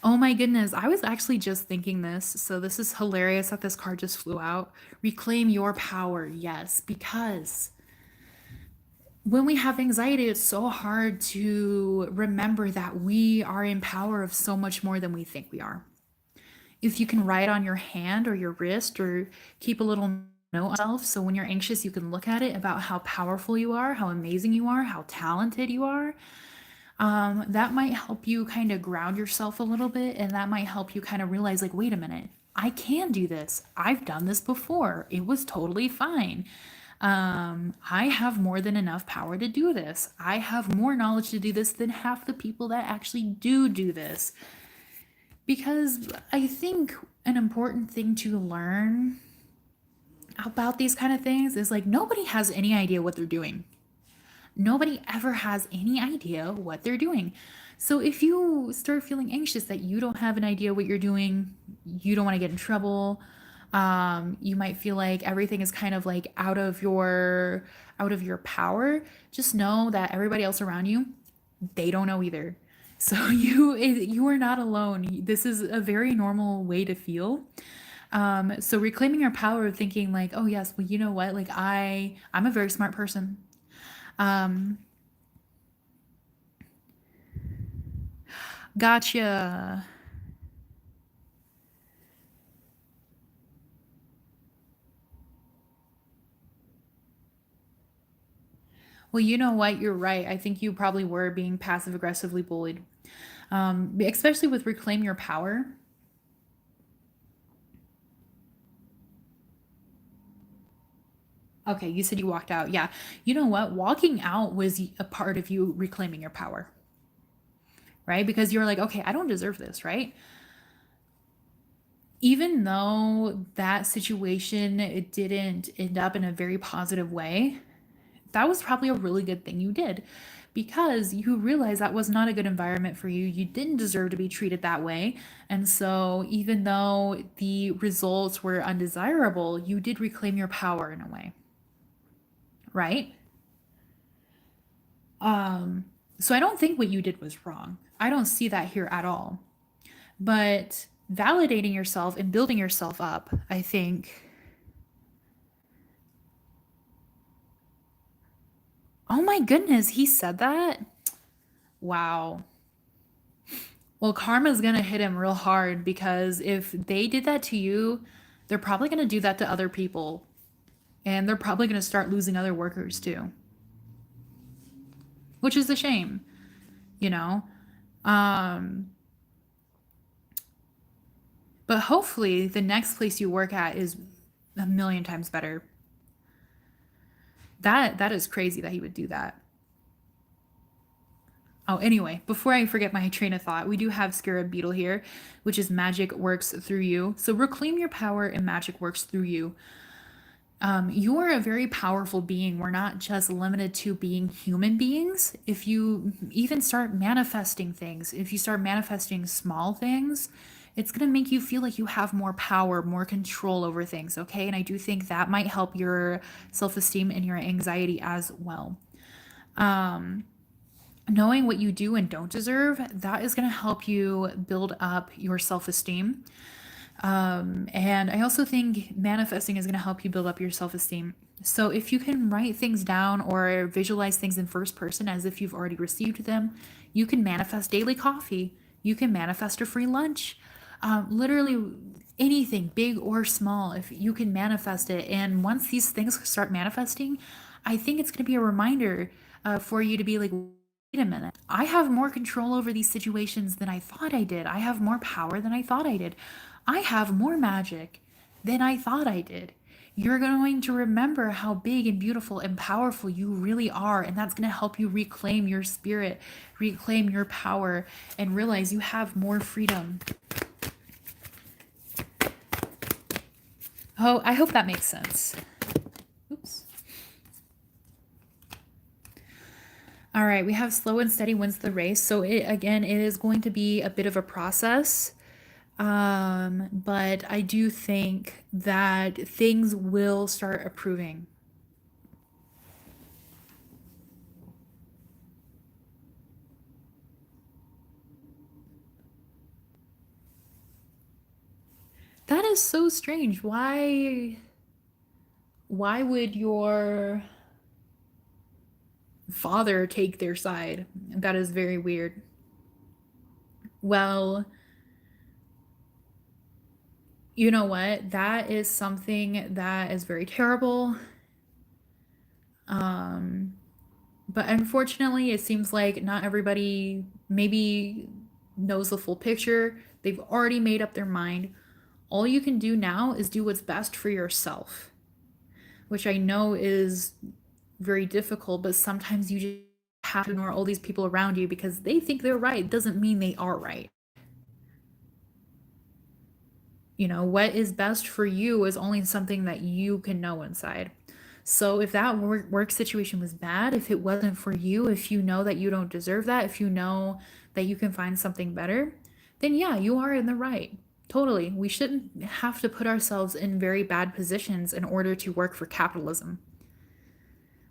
Oh my goodness, I was actually just thinking this. So this is hilarious that this card just flew out. Reclaim your power. Yes, because when we have anxiety, it's so hard to remember that we are in power of so much more than we think we are. If you can write on your hand or your wrist or keep a little note on yourself, so when you're anxious, you can look at it about how powerful you are, how amazing you are, how talented you are. That might help you kind of ground yourself a little bit, and that might help you kind of realize, like, wait a minute, I can do this. I've done this before. It was totally fine. I have more than enough power to do this. I have more knowledge to do this than half the people that actually do this. Because I think an important thing to learn about these kind of things is like nobody has any idea what they're doing. Nobody ever has any idea what they're doing. So if you start feeling anxious that you don't have an idea what you're doing, you don't want to get in trouble, you might feel like everything is kind of like out of your power, just know that everybody else around you, they don't know either. So you are not alone. This is a very normal way to feel. So reclaiming your power of thinking like, oh yes, well you know what? Like I'm a very smart person. Um, Gotcha. Well, you know what? You're right. I think you probably were being passive aggressively bullied, especially with Reclaim Your Power. Okay, you said you walked out. Yeah. You know what? Walking out was a part of you reclaiming your power, right? Because you're like, okay, I don't deserve this, right? Even though that situation, it didn't end up in a very positive way, that was probably a really good thing you did, because you realized that was not a good environment for you. You didn't deserve to be treated that way. And so, even though the results were undesirable, you did reclaim your power in a way, right? So, I don't think what you did was wrong. I don't see that here at all. But validating yourself and building yourself up, I think. Oh my goodness, he said that? Wow. Well, karma's gonna hit him real hard, because if they did that to you, they're probably gonna do that to other people. And they're probably gonna start losing other workers too, which is a shame, you know? Um, but hopefully the next place you work at is a million times better. That is crazy that he would do that. Oh, anyway, before I forget my train of thought, we do have Scarab Beetle here, which is magic works through you. So reclaim your power and magic works through you. You are a very powerful being. We're not just limited to being human beings. If you even start manifesting things, if you start manifesting small things, it's going to make you feel like you have more power, more control over things, okay? And I do think that might help your self esteem and your anxiety as well. Knowing what you do and don't deserve, that is going to help you build up your self esteem. And I also think manifesting is going to help you build up your self esteem. So if you can write things down or visualize things in first person as if you've already received them, you can manifest daily coffee. You can manifest a free lunch. Literally anything, big or small, if you can manifest it. And once these things start manifesting, I think it's going to be a reminder for you to be like, wait a minute, I have more control over these situations than I thought I did. I have more power than I thought I did. I have more magic than I thought I did. You're going to remember how big and beautiful and powerful you really are. And that's going to help you reclaim your spirit, reclaim your power, and realize you have more freedom. Oh, I hope that makes sense. Oops. All right, we have slow and steady wins the race. So it is going to be a bit of a process. But I do think that things will start improving. That is so strange. Why would your father take their side? That is very weird. Well, you know what? That is something that is very terrible. But unfortunately, it seems like not everybody maybe knows the full picture. They've already made up their mind. All you can do now is do what's best for yourself, which I know is very difficult, but sometimes you just have to ignore all these people around you because they think they're right. It doesn't mean they are right. You know, what is best for you is only something that you can know inside. So if that work situation was bad, if it wasn't for you, if you know that you don't deserve that, if you know that you can find something better, then yeah, you are in the right. Totally. We shouldn't have to put ourselves in very bad positions in order to work for capitalism.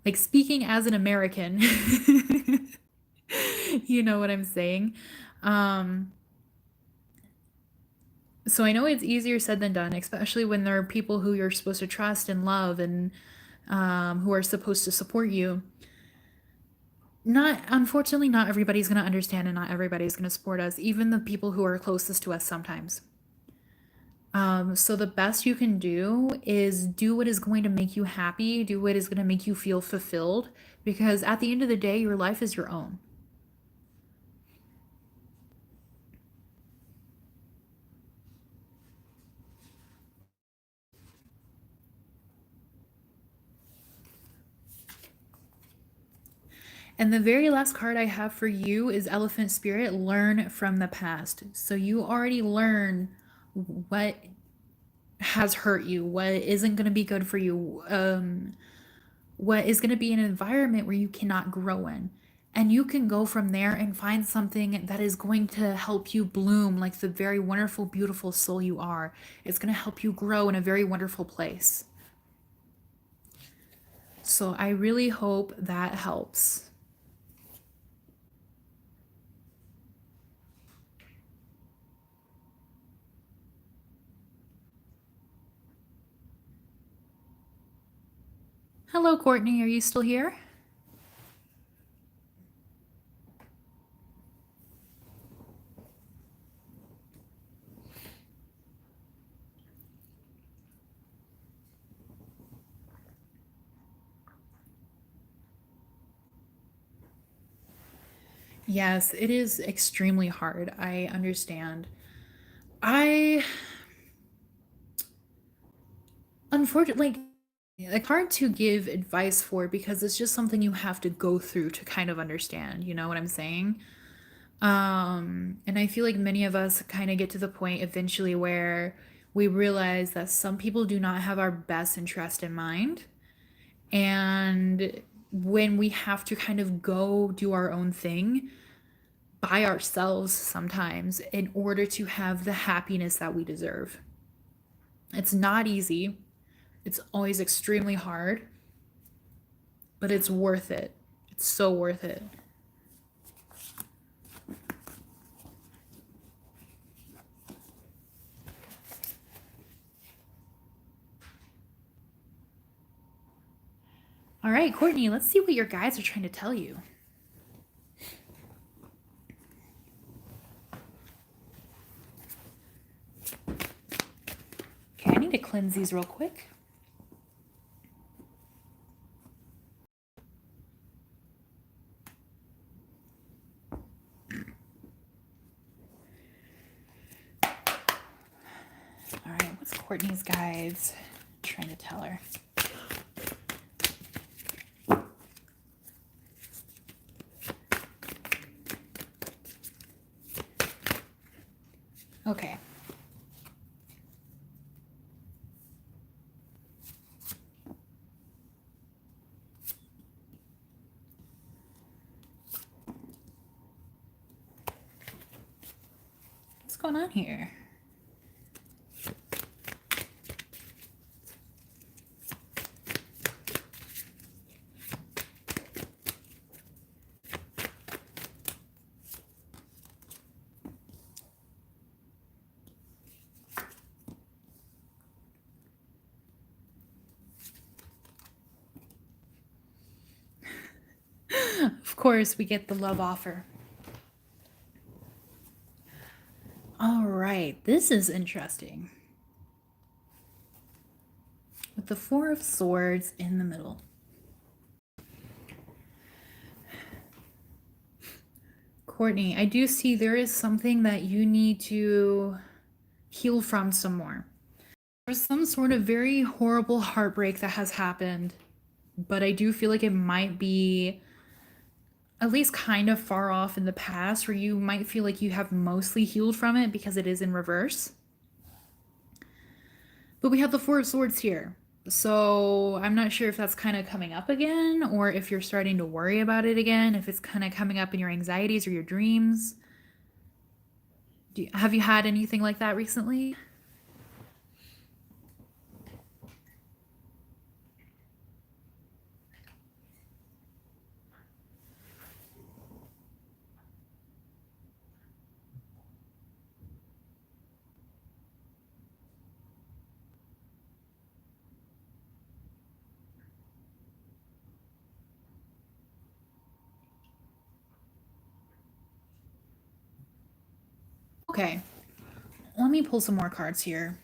Like, speaking as an American, you know what I'm saying? Um, so I know it's easier said than done, especially when there are people who you're supposed to trust and love and who are supposed to support you. Not, unfortunately, not everybody's going to understand and not everybody's going to support us, even the people who are closest to us sometimes. So the best you can do is do what is going to make you happy, do what is going to make you feel fulfilled, because at the end of the day, your life is your own. And the very last card I have for you is Elephant Spirit, learn from the past. So you already learn what has hurt you, what isn't going to be good for you, what is going to be an environment where you cannot grow in. And you can go from there and find something that is going to help you bloom like the very wonderful, beautiful soul you are. It's going to help you grow in a very wonderful place. So I really hope that helps. Hello, Courtney. Are you still here? Yes, it is extremely hard. I understand. I unfortunately like hard to give advice for because it's just something you have to go through to kind of understand, you know what I'm saying? And I feel like many of us kind of get to the point eventually where we realize that some people do not have our best interest in mind. And when we have to kind of go do our own thing by ourselves sometimes in order to have the happiness that we deserve. It's not easy. It's always extremely hard, but it's worth it. It's so worth it. All right, Courtney, let's see what your guides are trying to tell you. Okay, I need to cleanse these real quick. All right, what's Courtney's guides trying to tell her? Okay. What's going on here? Of course, we get the love offer. All right, this is interesting. With the Four of Swords in the middle. Courtney, I do see there is something that you need to heal from some more. There's some sort of very horrible heartbreak that has happened, but I do feel like it might be at least kind of far off in the past where you might feel like you have mostly healed from it because it is in reverse. But we have the Four of Swords here. So I'm not sure if that's kind of coming up again or if you're starting to worry about it again, if it's kind of coming up in your anxieties or your dreams. Have you had anything like that recently? Okay, let me pull some more cards here.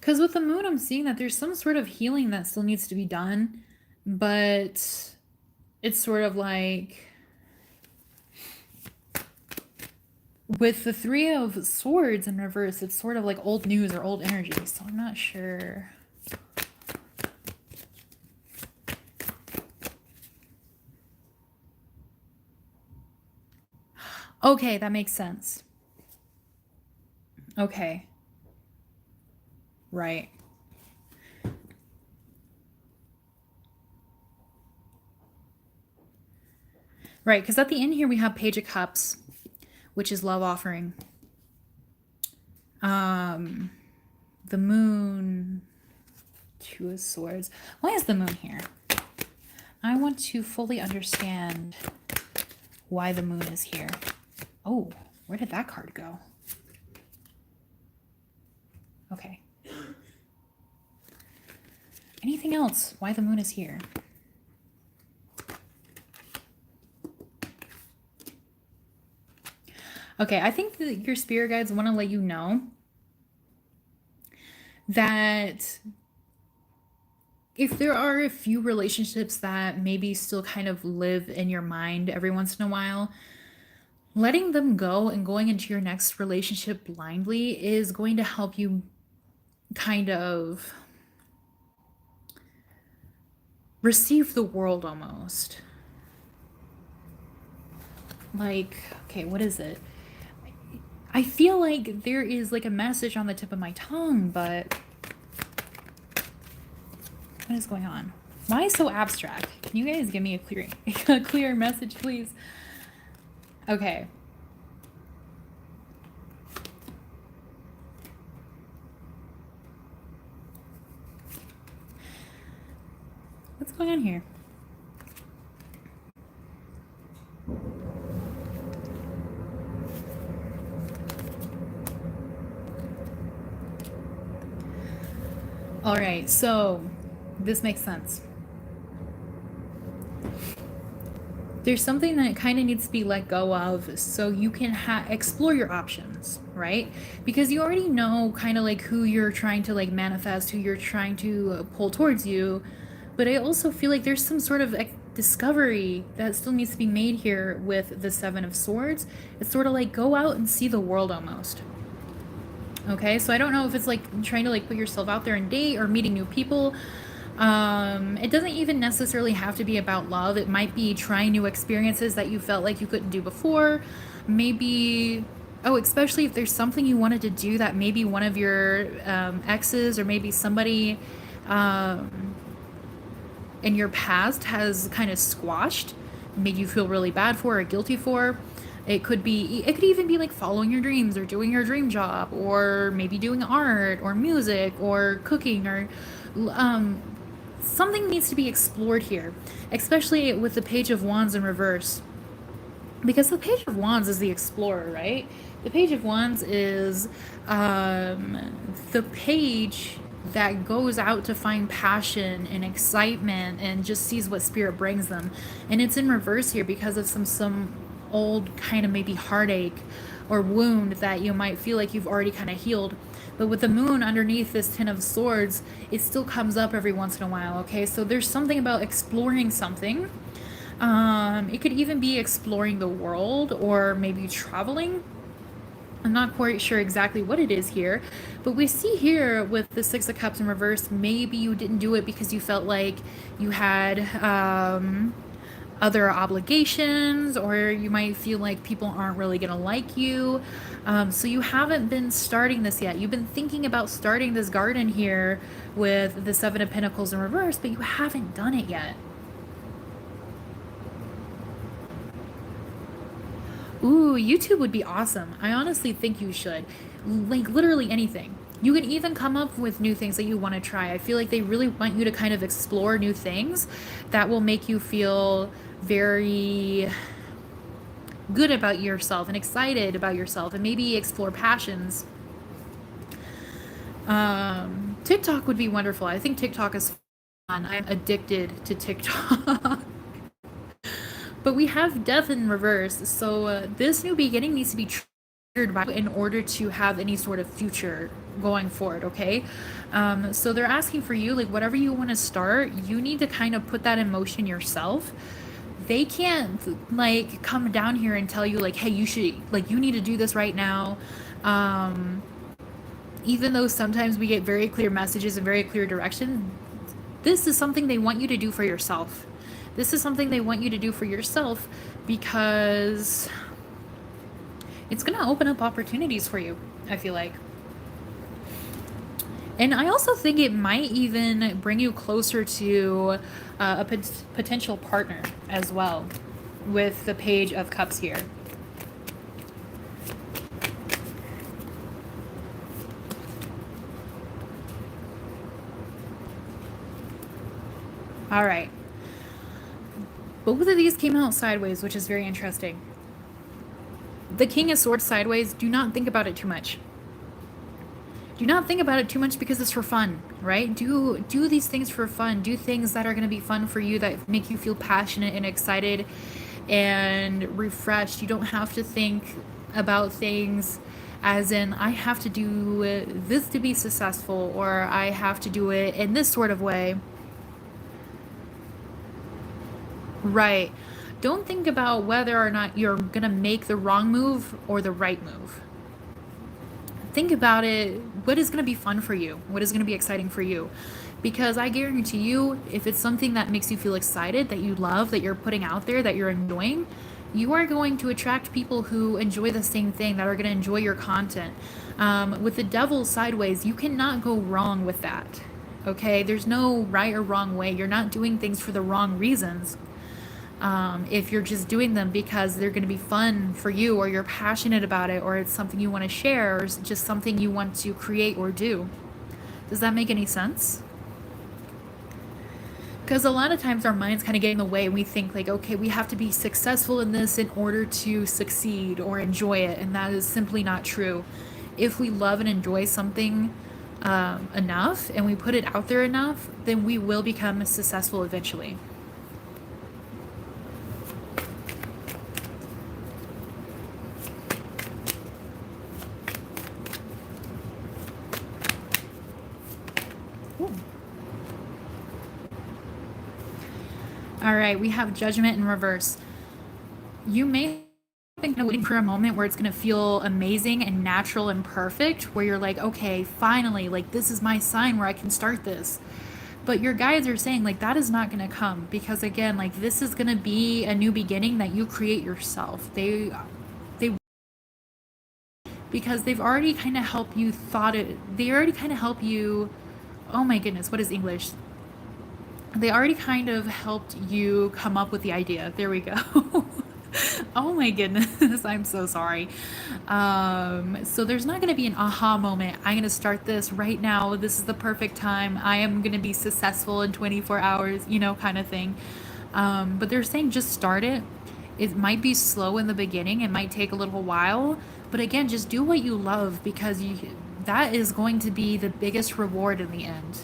Because with the moon, I'm seeing that there's some sort of healing that still needs to be done, but it's sort of like with the Three of Swords in reverse, it's sort of like old news or old energy, so I'm not sure. Okay, that makes sense. Okay. Right. Right, because at the end here we have Page of Cups, which is love offering. The moon, Two of Swords. Why is the moon here? I want to fully understand why the moon is here. Oh, where did that card go? Okay. Anything else? Why the moon is here? Okay, I think that your spirit guides want to let you know that if there are a few relationships that maybe still kind of live in your mind every once in a while, letting them go and going into your next relationship blindly is going to help you kind of receive the world almost. Like, okay, what is it? I feel like there is like a message on the tip of my tongue, but what is going on? Why so abstract? Can you guys give me a clear message, please? Okay. What's going on here? All right, so this makes sense. There's something that kind of needs to be let go of so you can explore your options, right? Because you already know kind of like who you're trying to like manifest, who you're trying to pull towards you. But I also feel like there's some sort of discovery that still needs to be made here with the Seven of Swords. It's sort of like go out and see the world almost. Okay, so I don't know if it's like trying to like put yourself out there and date or meeting new people. It doesn't even necessarily have to be about love. It might be trying new experiences that you felt like you couldn't do before. Maybe, oh, especially if there's something you wanted to do that maybe one of your exes or maybe somebody in your past has kind of squashed, made you feel really bad for or guilty for. It could even be like following your dreams or doing your dream job or maybe doing art or music or cooking or something needs to be explored here, especially with the Page of Wands in reverse. Because the Page of Wands is the explorer, right? The Page of Wands is the page that goes out to find passion and excitement and just sees what spirit brings them. And it's in reverse here because of some old kind of maybe heartache or wound that you might feel like you've already kind of healed. But with the moon underneath this Ten of Swords, it still comes up every once in a while, okay? So there's something about exploring something. It could even be exploring the world or maybe traveling. I'm not quite sure exactly what it is here, but we see here with the Six of Cups in reverse, maybe you didn't do it because you felt like you had other obligations, or you might feel like people aren't really gonna like you. So you haven't been starting this yet. You've been thinking about starting this garden here with the Seven of Pentacles in reverse, but you haven't done it yet. Ooh, YouTube would be awesome. I honestly think you should. Like, literally anything. You can even come up with new things that you want to try. I feel like they really want you to kind of explore new things that will make you feel very good about yourself and excited about yourself and maybe explore passions. TikTok would be wonderful. I think TikTok is fun. I'm addicted to TikTok. But we have death in reverse, so this new beginning needs to be in order to have any sort of future going forward. Okay, so they're asking for you, like, whatever you want to start, you need to kind of put that in motion yourself. They can't like come down here and tell you like, hey, you should, like, you need to do this right now. Even though sometimes we get very clear messages and very clear direction, this is something they want you to do for yourself. This is something they want you to do for yourself because it's going to open up opportunities for you, I feel like. And I also think it might even bring you closer to a potential partner as well with the Page of Cups here. All right. Both of these came out sideways, which is very interesting. The King of Swords sideways, do not think about it too much. Do not think about it too much because it's for fun, right? Do these things for fun. Do things that are going to be fun for you, that make you feel passionate and excited and refreshed. You don't have to think about things as in, I have to do this to be successful, or I have to do it in this sort of way. Right. Don't think about whether or not you're going to make the wrong move or the right move. Think about it, what is going to be fun for you? What is going to be exciting for you? Because I guarantee you, if it's something that makes you feel excited, that you love, that you're putting out there, that you're enjoying, you are going to attract people who enjoy the same thing, that are going to enjoy your content. With the Devil sideways, you cannot go wrong with that. Okay? There's no right or wrong way. You're not doing things for the wrong reasons. If you're just doing them because they're going to be fun for you, or you're passionate about it, or it's something you want to share, or it's just something you want to create or do. Does that make any sense? Because a lot of times our minds kind of get in the way and we think like, okay, we have to be successful in this in order to succeed or enjoy it. And that is simply not true. If we love and enjoy something enough and we put it out there enough, then we will become successful eventually. All right, we have Judgment in reverse. You may think waiting for a moment where it's going to feel amazing and natural and perfect, where you're like, okay, finally, like, this is my sign where I can start this. But your guides are saying, like, that is not going to come, because again, like, this is going to be a new beginning that you create yourself. Because they've already kind of helped you they already kind of help you, oh my goodness, what is English? They already kind of helped you come up with the idea. There we go. Oh my goodness, I'm so sorry. So there's not going to be an aha moment. I'm going to start this right now. This is the perfect time. I am going to be successful in 24 hours, kind of thing. But they're saying just start it. It might be slow in the beginning. It might take a little while. But again, just do what you love, because that is going to be the biggest reward in the end.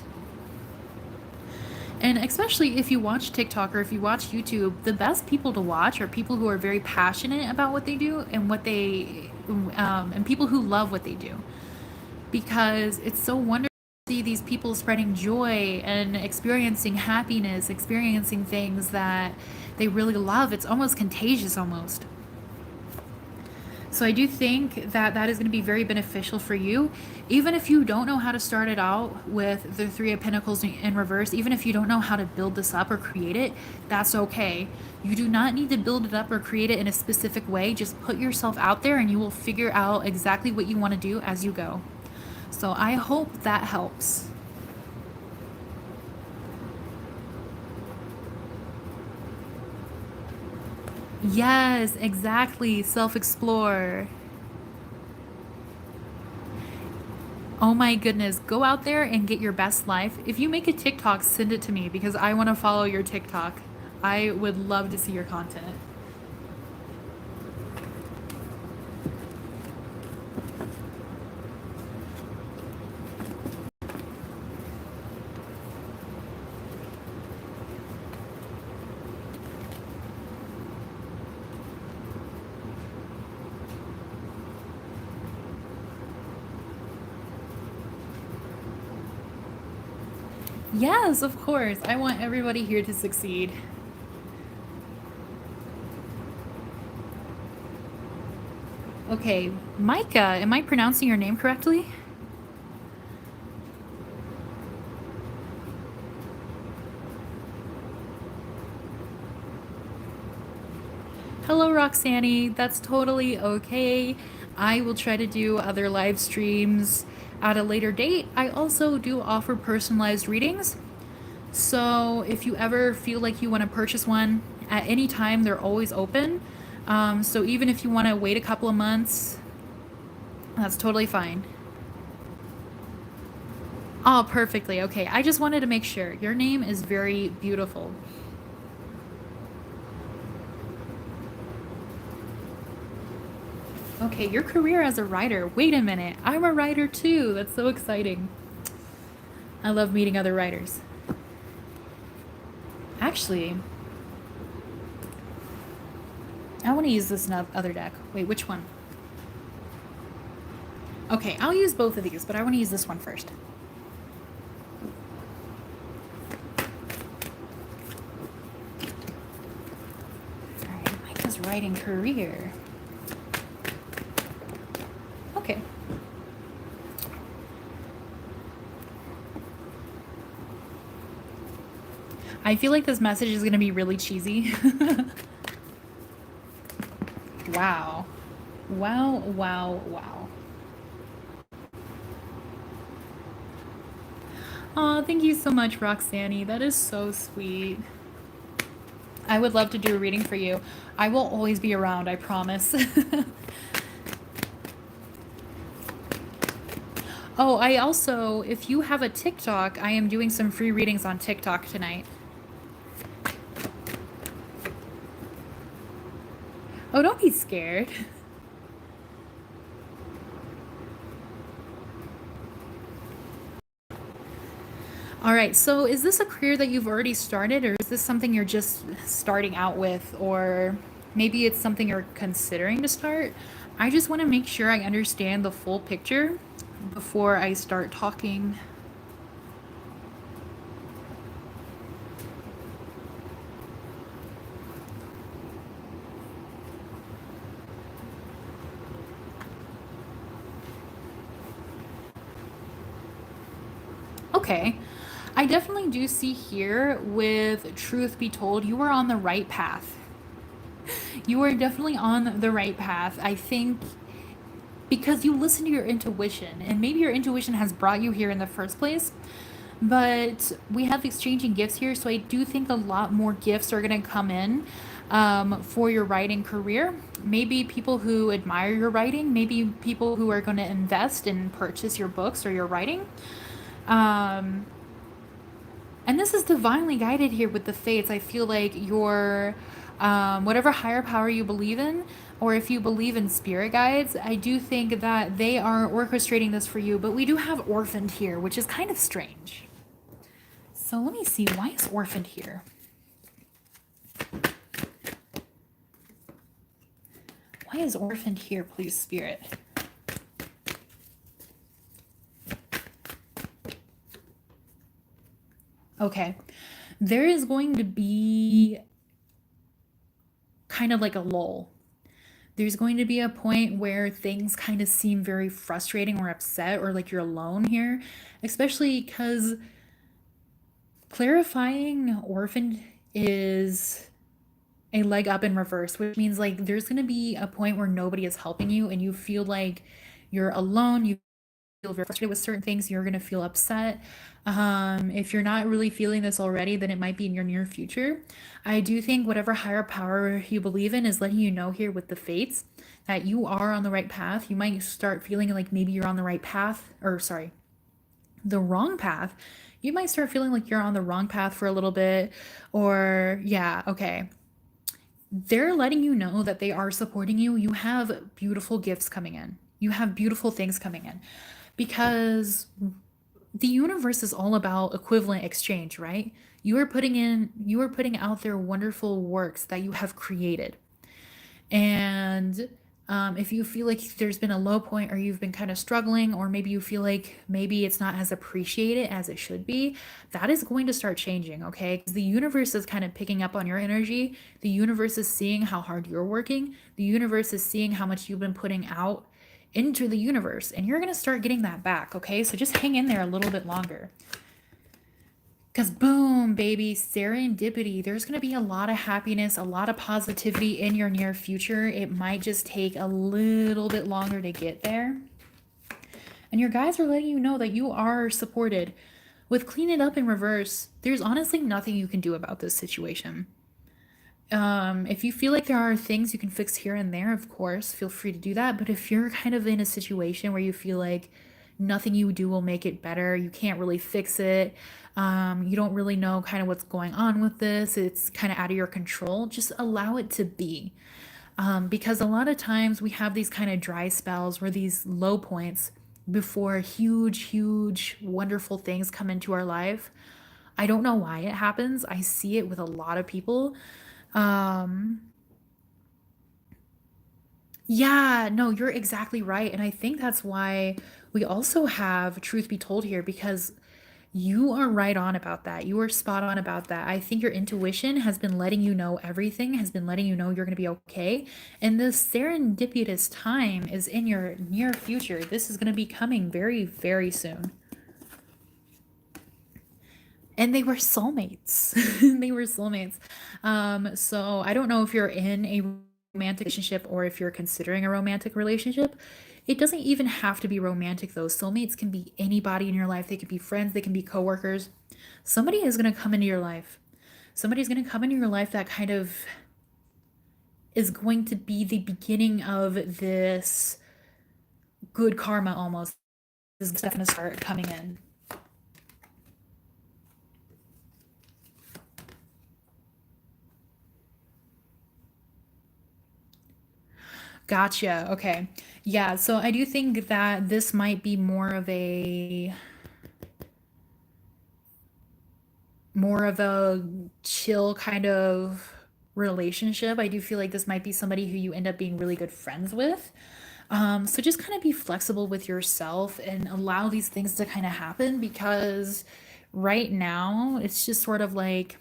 And especially if you watch TikTok or if you watch YouTube, the best people to watch are people who are very passionate about what they do and and people who love what they do. Because it's so wonderful to see these people spreading joy and experiencing happiness, experiencing things that they really love. It's almost contagious almost. So I do think that that is going to be very beneficial for you. Even if you don't know how to start it out with the Three of Pentacles in reverse, even if you don't know how to build this up or create it, that's okay. You do not need to build it up or create it in a specific way. Just put yourself out there and you will figure out exactly what you want to do as you go. So I hope that helps. Yes, exactly. Self-explore. Oh my goodness. Go out there and get your best life. If you make a TikTok, send it to me, because I want to follow your TikTok. I would love to see your content. Yes, of course. I want everybody here to succeed. Okay, Micah, am I pronouncing your name correctly? Hello, Roxanne. That's totally okay. I will try to do other live streams at a later date. I also do offer personalized readings. So if you ever feel like you want to purchase one at any time, they're always open. So even if you want to wait a couple of months, that's totally fine. Oh, perfectly. Okay. I just wanted to make sure. Your name is very beautiful. Okay, your career as a writer. Wait a minute. I'm a writer too. That's so exciting. I love meeting other writers. Actually, I want to use this other deck. Wait, which one? Okay, I'll use both of these, but I want to use this one first. Alright, Micah's writing career. Okay. I feel like this message is going to be really cheesy. Wow. Wow, wow, wow. Aw, thank you so much, Roxanne. That is so sweet. I would love to do a reading for you. I will always be around, I promise. Oh, I also, if you have a TikTok, I am doing some free readings on TikTok tonight. Oh, don't be scared. All right, so is this a career that you've already started, or is this something you're just starting out with, or maybe it's something you're considering to start? I just want to make sure I understand the full picture before I start talking. Okay. I definitely do see here with truth be told, you are on the right path. You are definitely on the right path. I think because you listen to your intuition, and maybe your intuition has brought you here in the first place. But we have exchanging gifts here, so I do think a lot more gifts are going to come in for your writing career. Maybe people who admire your writing, maybe people who are going to invest and purchase your books or your writing. Um, and this is divinely guided here with the fates. I feel like your whatever higher power you believe in, or if you believe in spirit guides, I do think that they are orchestrating this for you. But we do have orphaned here, which is kind of strange. So let me see, why is orphaned here? Why is orphaned here, please, spirit? Okay. There is going to be kind of like a lull. There's going to be a point where things kind of seem very frustrating or upset, or like you're alone here, especially because clarifying orphaned is a leg up in reverse, which means like there's going to be a point where nobody is helping you and you feel like you're alone. You feel very frustrated with certain things. You're going to feel upset. If you're not really feeling this already, then it might be in your near future. I do think whatever higher power you believe in is letting you know here with the fates that you are on the right path. You might start feeling like maybe you're on the right path, or sorry, the wrong path. You might start feeling like you're on the wrong path for a little bit, or yeah, okay. They're letting you know that they are supporting you. You have beautiful gifts coming in. You have beautiful things coming in because the universe is all about equivalent exchange, right? You are putting out there wonderful works that you have created. And If you feel like there's been a low point or you've been kind of struggling, or maybe you feel like maybe it's not as appreciated as it should be, that is going to start changing, okay? Because the universe is kind of picking up on your energy. The universe is seeing how hard you're working. The universe is seeing how much you've been putting out into the universe, and you're going to start getting that back, okay? So just hang in there a little bit longer. Because boom, baby, serendipity. There's going to be a lot of happiness, a lot of positivity in your near future. It might just take a little bit longer to get there. And your guys are letting you know that you are supported. With Clean It Up in reverse, there's honestly nothing you can do about this situation. If you feel like there are things you can fix here and there, of course, feel free to do that. But if you're kind of in a situation where you feel like nothing you do will make it better, you can't really fix it, you don't really know kind of what's going on with this, it's kind of out of your control, just allow it to be. Because a lot of times we have these kind of dry spells or these low points before huge, wonderful things come into our life. I don't know why it happens. I see it with a lot of people. Yeah, no, you're exactly right. And I think that's why we also have truth be told here, because you are right on about that. You are spot on about that. I think your intuition has been letting you know everything, has been letting you know you're going to be okay. And the serendipitous time is in your near future. This is going to be coming very soon. And they were soulmates. They were soulmates. So I don't know if you're in a romantic relationship or if you're considering a romantic relationship. It doesn't even have to be romantic though. Soulmates can be anybody in your life. They can be friends, they can be coworkers. Somebody is going to come into your life. Somebody's going to come into your life that kind of is going to be the beginning of this good karma almost. This is going to start coming in. Gotcha. Okay. Yeah, so I do think that this might be more of a chill kind of relationship. I do feel like this might be somebody who you end up being really good friends with. So just kind of be flexible with yourself and allow these things to kind of happen, because right now it's just sort of like,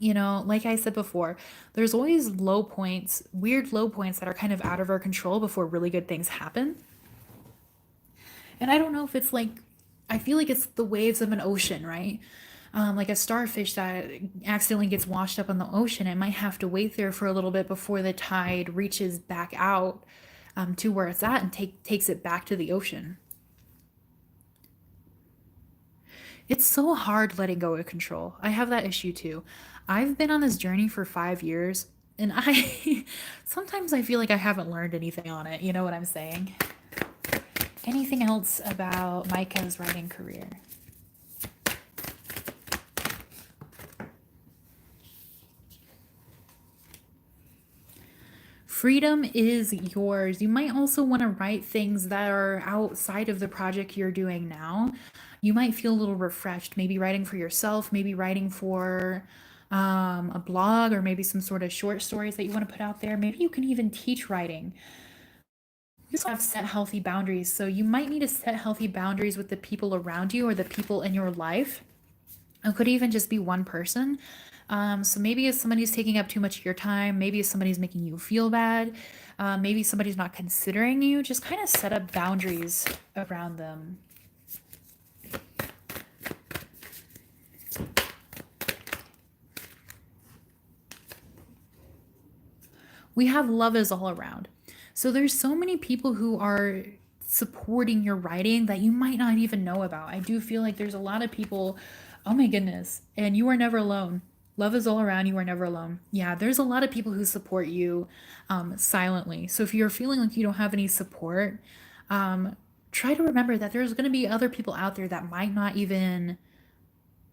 like I said before, there's always low points, weird low points that are kind of out of our control before really good things happen. And I don't know if it's like, I feel like it's the waves of an ocean, right? Like a starfish that accidentally gets washed up on the ocean. It might have to wait there for a little bit before the tide reaches back out to where it's at and takes it back to the ocean. It's so hard letting go of control. I have that issue too. I've been on this journey for 5 years, and I sometimes I feel like I haven't learned anything on it. You know what I'm saying? Anything else about Micah's writing career? Freedom is yours. You might also want to write things that are outside of the project you're doing now. You might feel a little refreshed, maybe writing for yourself, maybe writing for a blog, or maybe some sort of short stories that you want to put out there. Maybe you can even teach writing. You just have set healthy boundaries. So you might need to set healthy boundaries with the people around you or the people in your life. It could even just be one person. So maybe if somebody's taking up too much of your time, maybe if somebody's making you feel bad, maybe somebody's not considering you, just kind of set up boundaries around them. We have love is all around. So there's so many people who are supporting your writing that you might not even know about. I do feel like there's a lot of people, oh my goodness, and you are never alone. Love is all around. You are never alone. Yeah, there's a lot of people who support you silently. So if you're feeling like you don't have any support, try to remember that there's going to be other people out there that might not even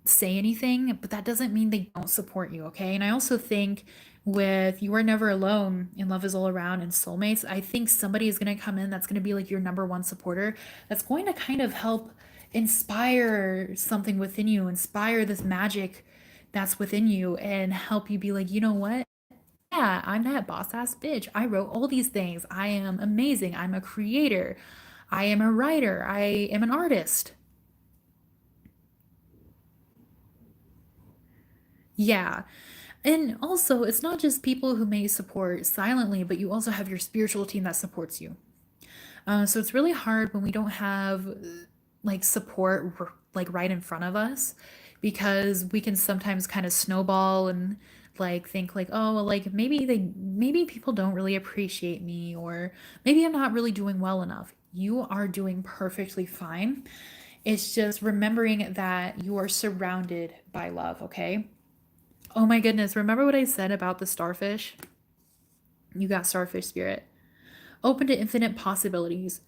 say anything, but that doesn't mean they don't support you, okay? And I also think with You Are Never Alone and Love Is All Around and Soulmates, I think somebody is going to come in that's going to be like your number one supporter, that's going to kind of help inspire something within you, inspire this magic that's within you, and help you be like, you know what? yeah, I'm that boss ass bitch. I wrote all these things. I am amazing. I'm a creator. I am a writer. I am an artist. Yeah. And also, it's not just people who may support silently, but you also have your spiritual team that supports you. So it's really hard when we don't have like support like right in front of us because we can sometimes kind of snowball and like think like, oh, well, like maybe people don't really appreciate me, or maybe I'm not really doing well enough. You are doing perfectly fine. It's just remembering that you are surrounded by love, okay? Oh my goodness, remember what I said about the starfish? You got starfish spirit. Open to infinite possibilities.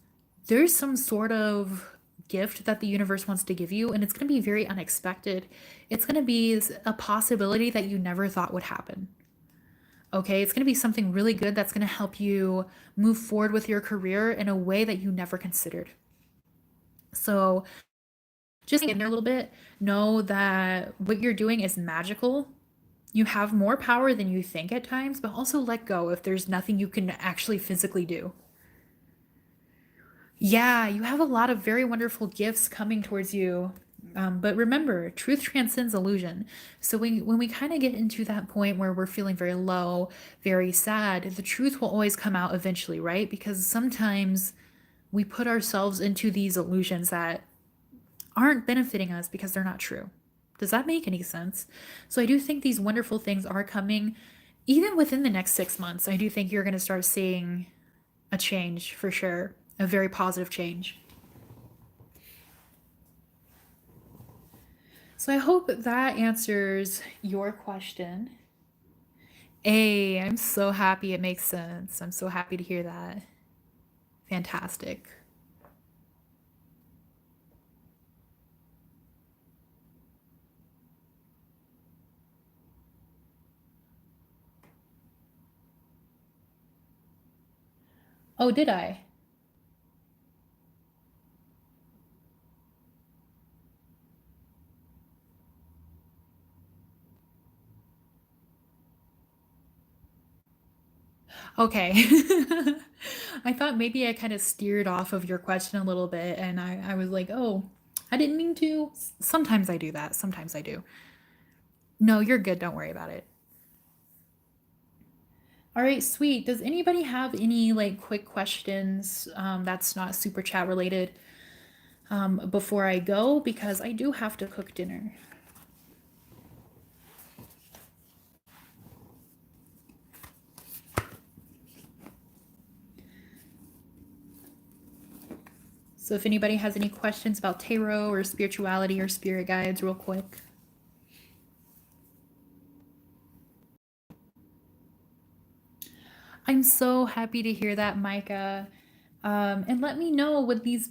There's some sort of gift that the universe wants to give you, and it's going to be very unexpected. It's going to be a possibility that you never thought would happen. Okay, it's going to be something really good that's going to help you move forward with your career in a way that you never considered. So, just in there a little bit, know that what you're doing is magical. You have more power than you think at times, but also let go if there's nothing you can actually physically do. Yeah, you have a lot of very wonderful gifts coming towards you. But remember, truth transcends illusion. So when we kind of get into that point where we're feeling very low, very sad, the truth will always come out eventually, right? Because sometimes we put ourselves into these illusions that aren't benefiting us because they're not true. Does that make any sense? So I do think these wonderful things are coming. Even within the next 6 months, I do think you're going to start seeing a change for sure, a very positive change. So I hope that answers your question. Hey, I'm so happy it makes sense. I'm so happy to hear that. Fantastic. Oh, did I? Okay. I thought maybe I kind of steered off of your question a little bit, and I was like, oh, I didn't mean to. Sometimes I do that. Sometimes I do. No, you're good. Don't worry about it. All right, sweet. Does anybody have any like quick questions that's not super chat related before I go? Because I do have to cook dinner. So if anybody has any questions about tarot or spirituality or spirit guides, real quick. I'm so happy to hear that, Micah. And let me know when these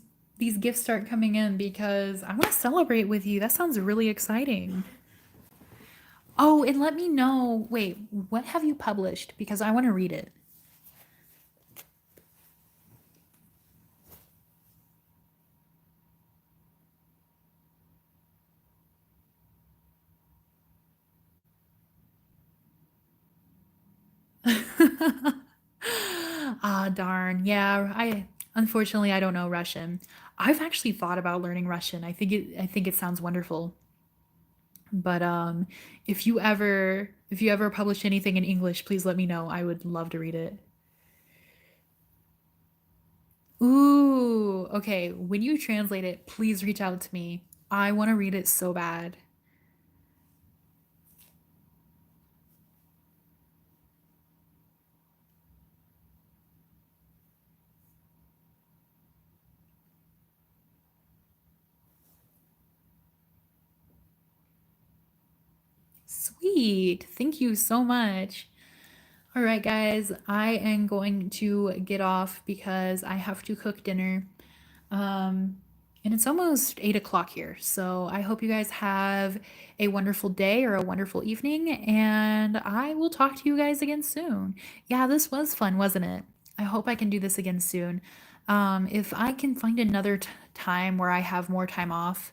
gifts start coming in because I want to celebrate with you. That sounds really exciting. Oh, and let me know. Wait, what have you published? Because I want to read it. Ah, darn. Yeah, I unfortunately I don't know Russian. I've actually thought about learning Russian. I think it sounds wonderful. But if you ever publish anything in English, please let me know. I would love to read it. Ooh, okay. When you translate it, please reach out to me. I want to read it so bad. Sweet. Thank you so much. All right, guys, I am going to get off because I have to cook dinner. Um, and it's almost 8 o'clock here. So I hope you guys have a wonderful day or a wonderful evening. And I will talk to you guys again soon. Yeah, this was fun, wasn't it? I hope I can do this again soon. If I can find another time where I have more time off,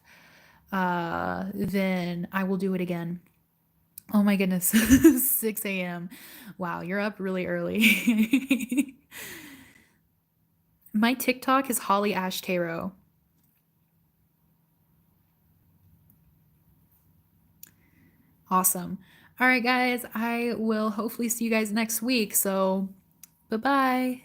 then I will do it again. Oh my goodness. 6 a.m. Wow, you're up really early. My TikTok is Holly Ash Taro. Awesome. All right, guys, I will hopefully see you guys next week. So, bye bye.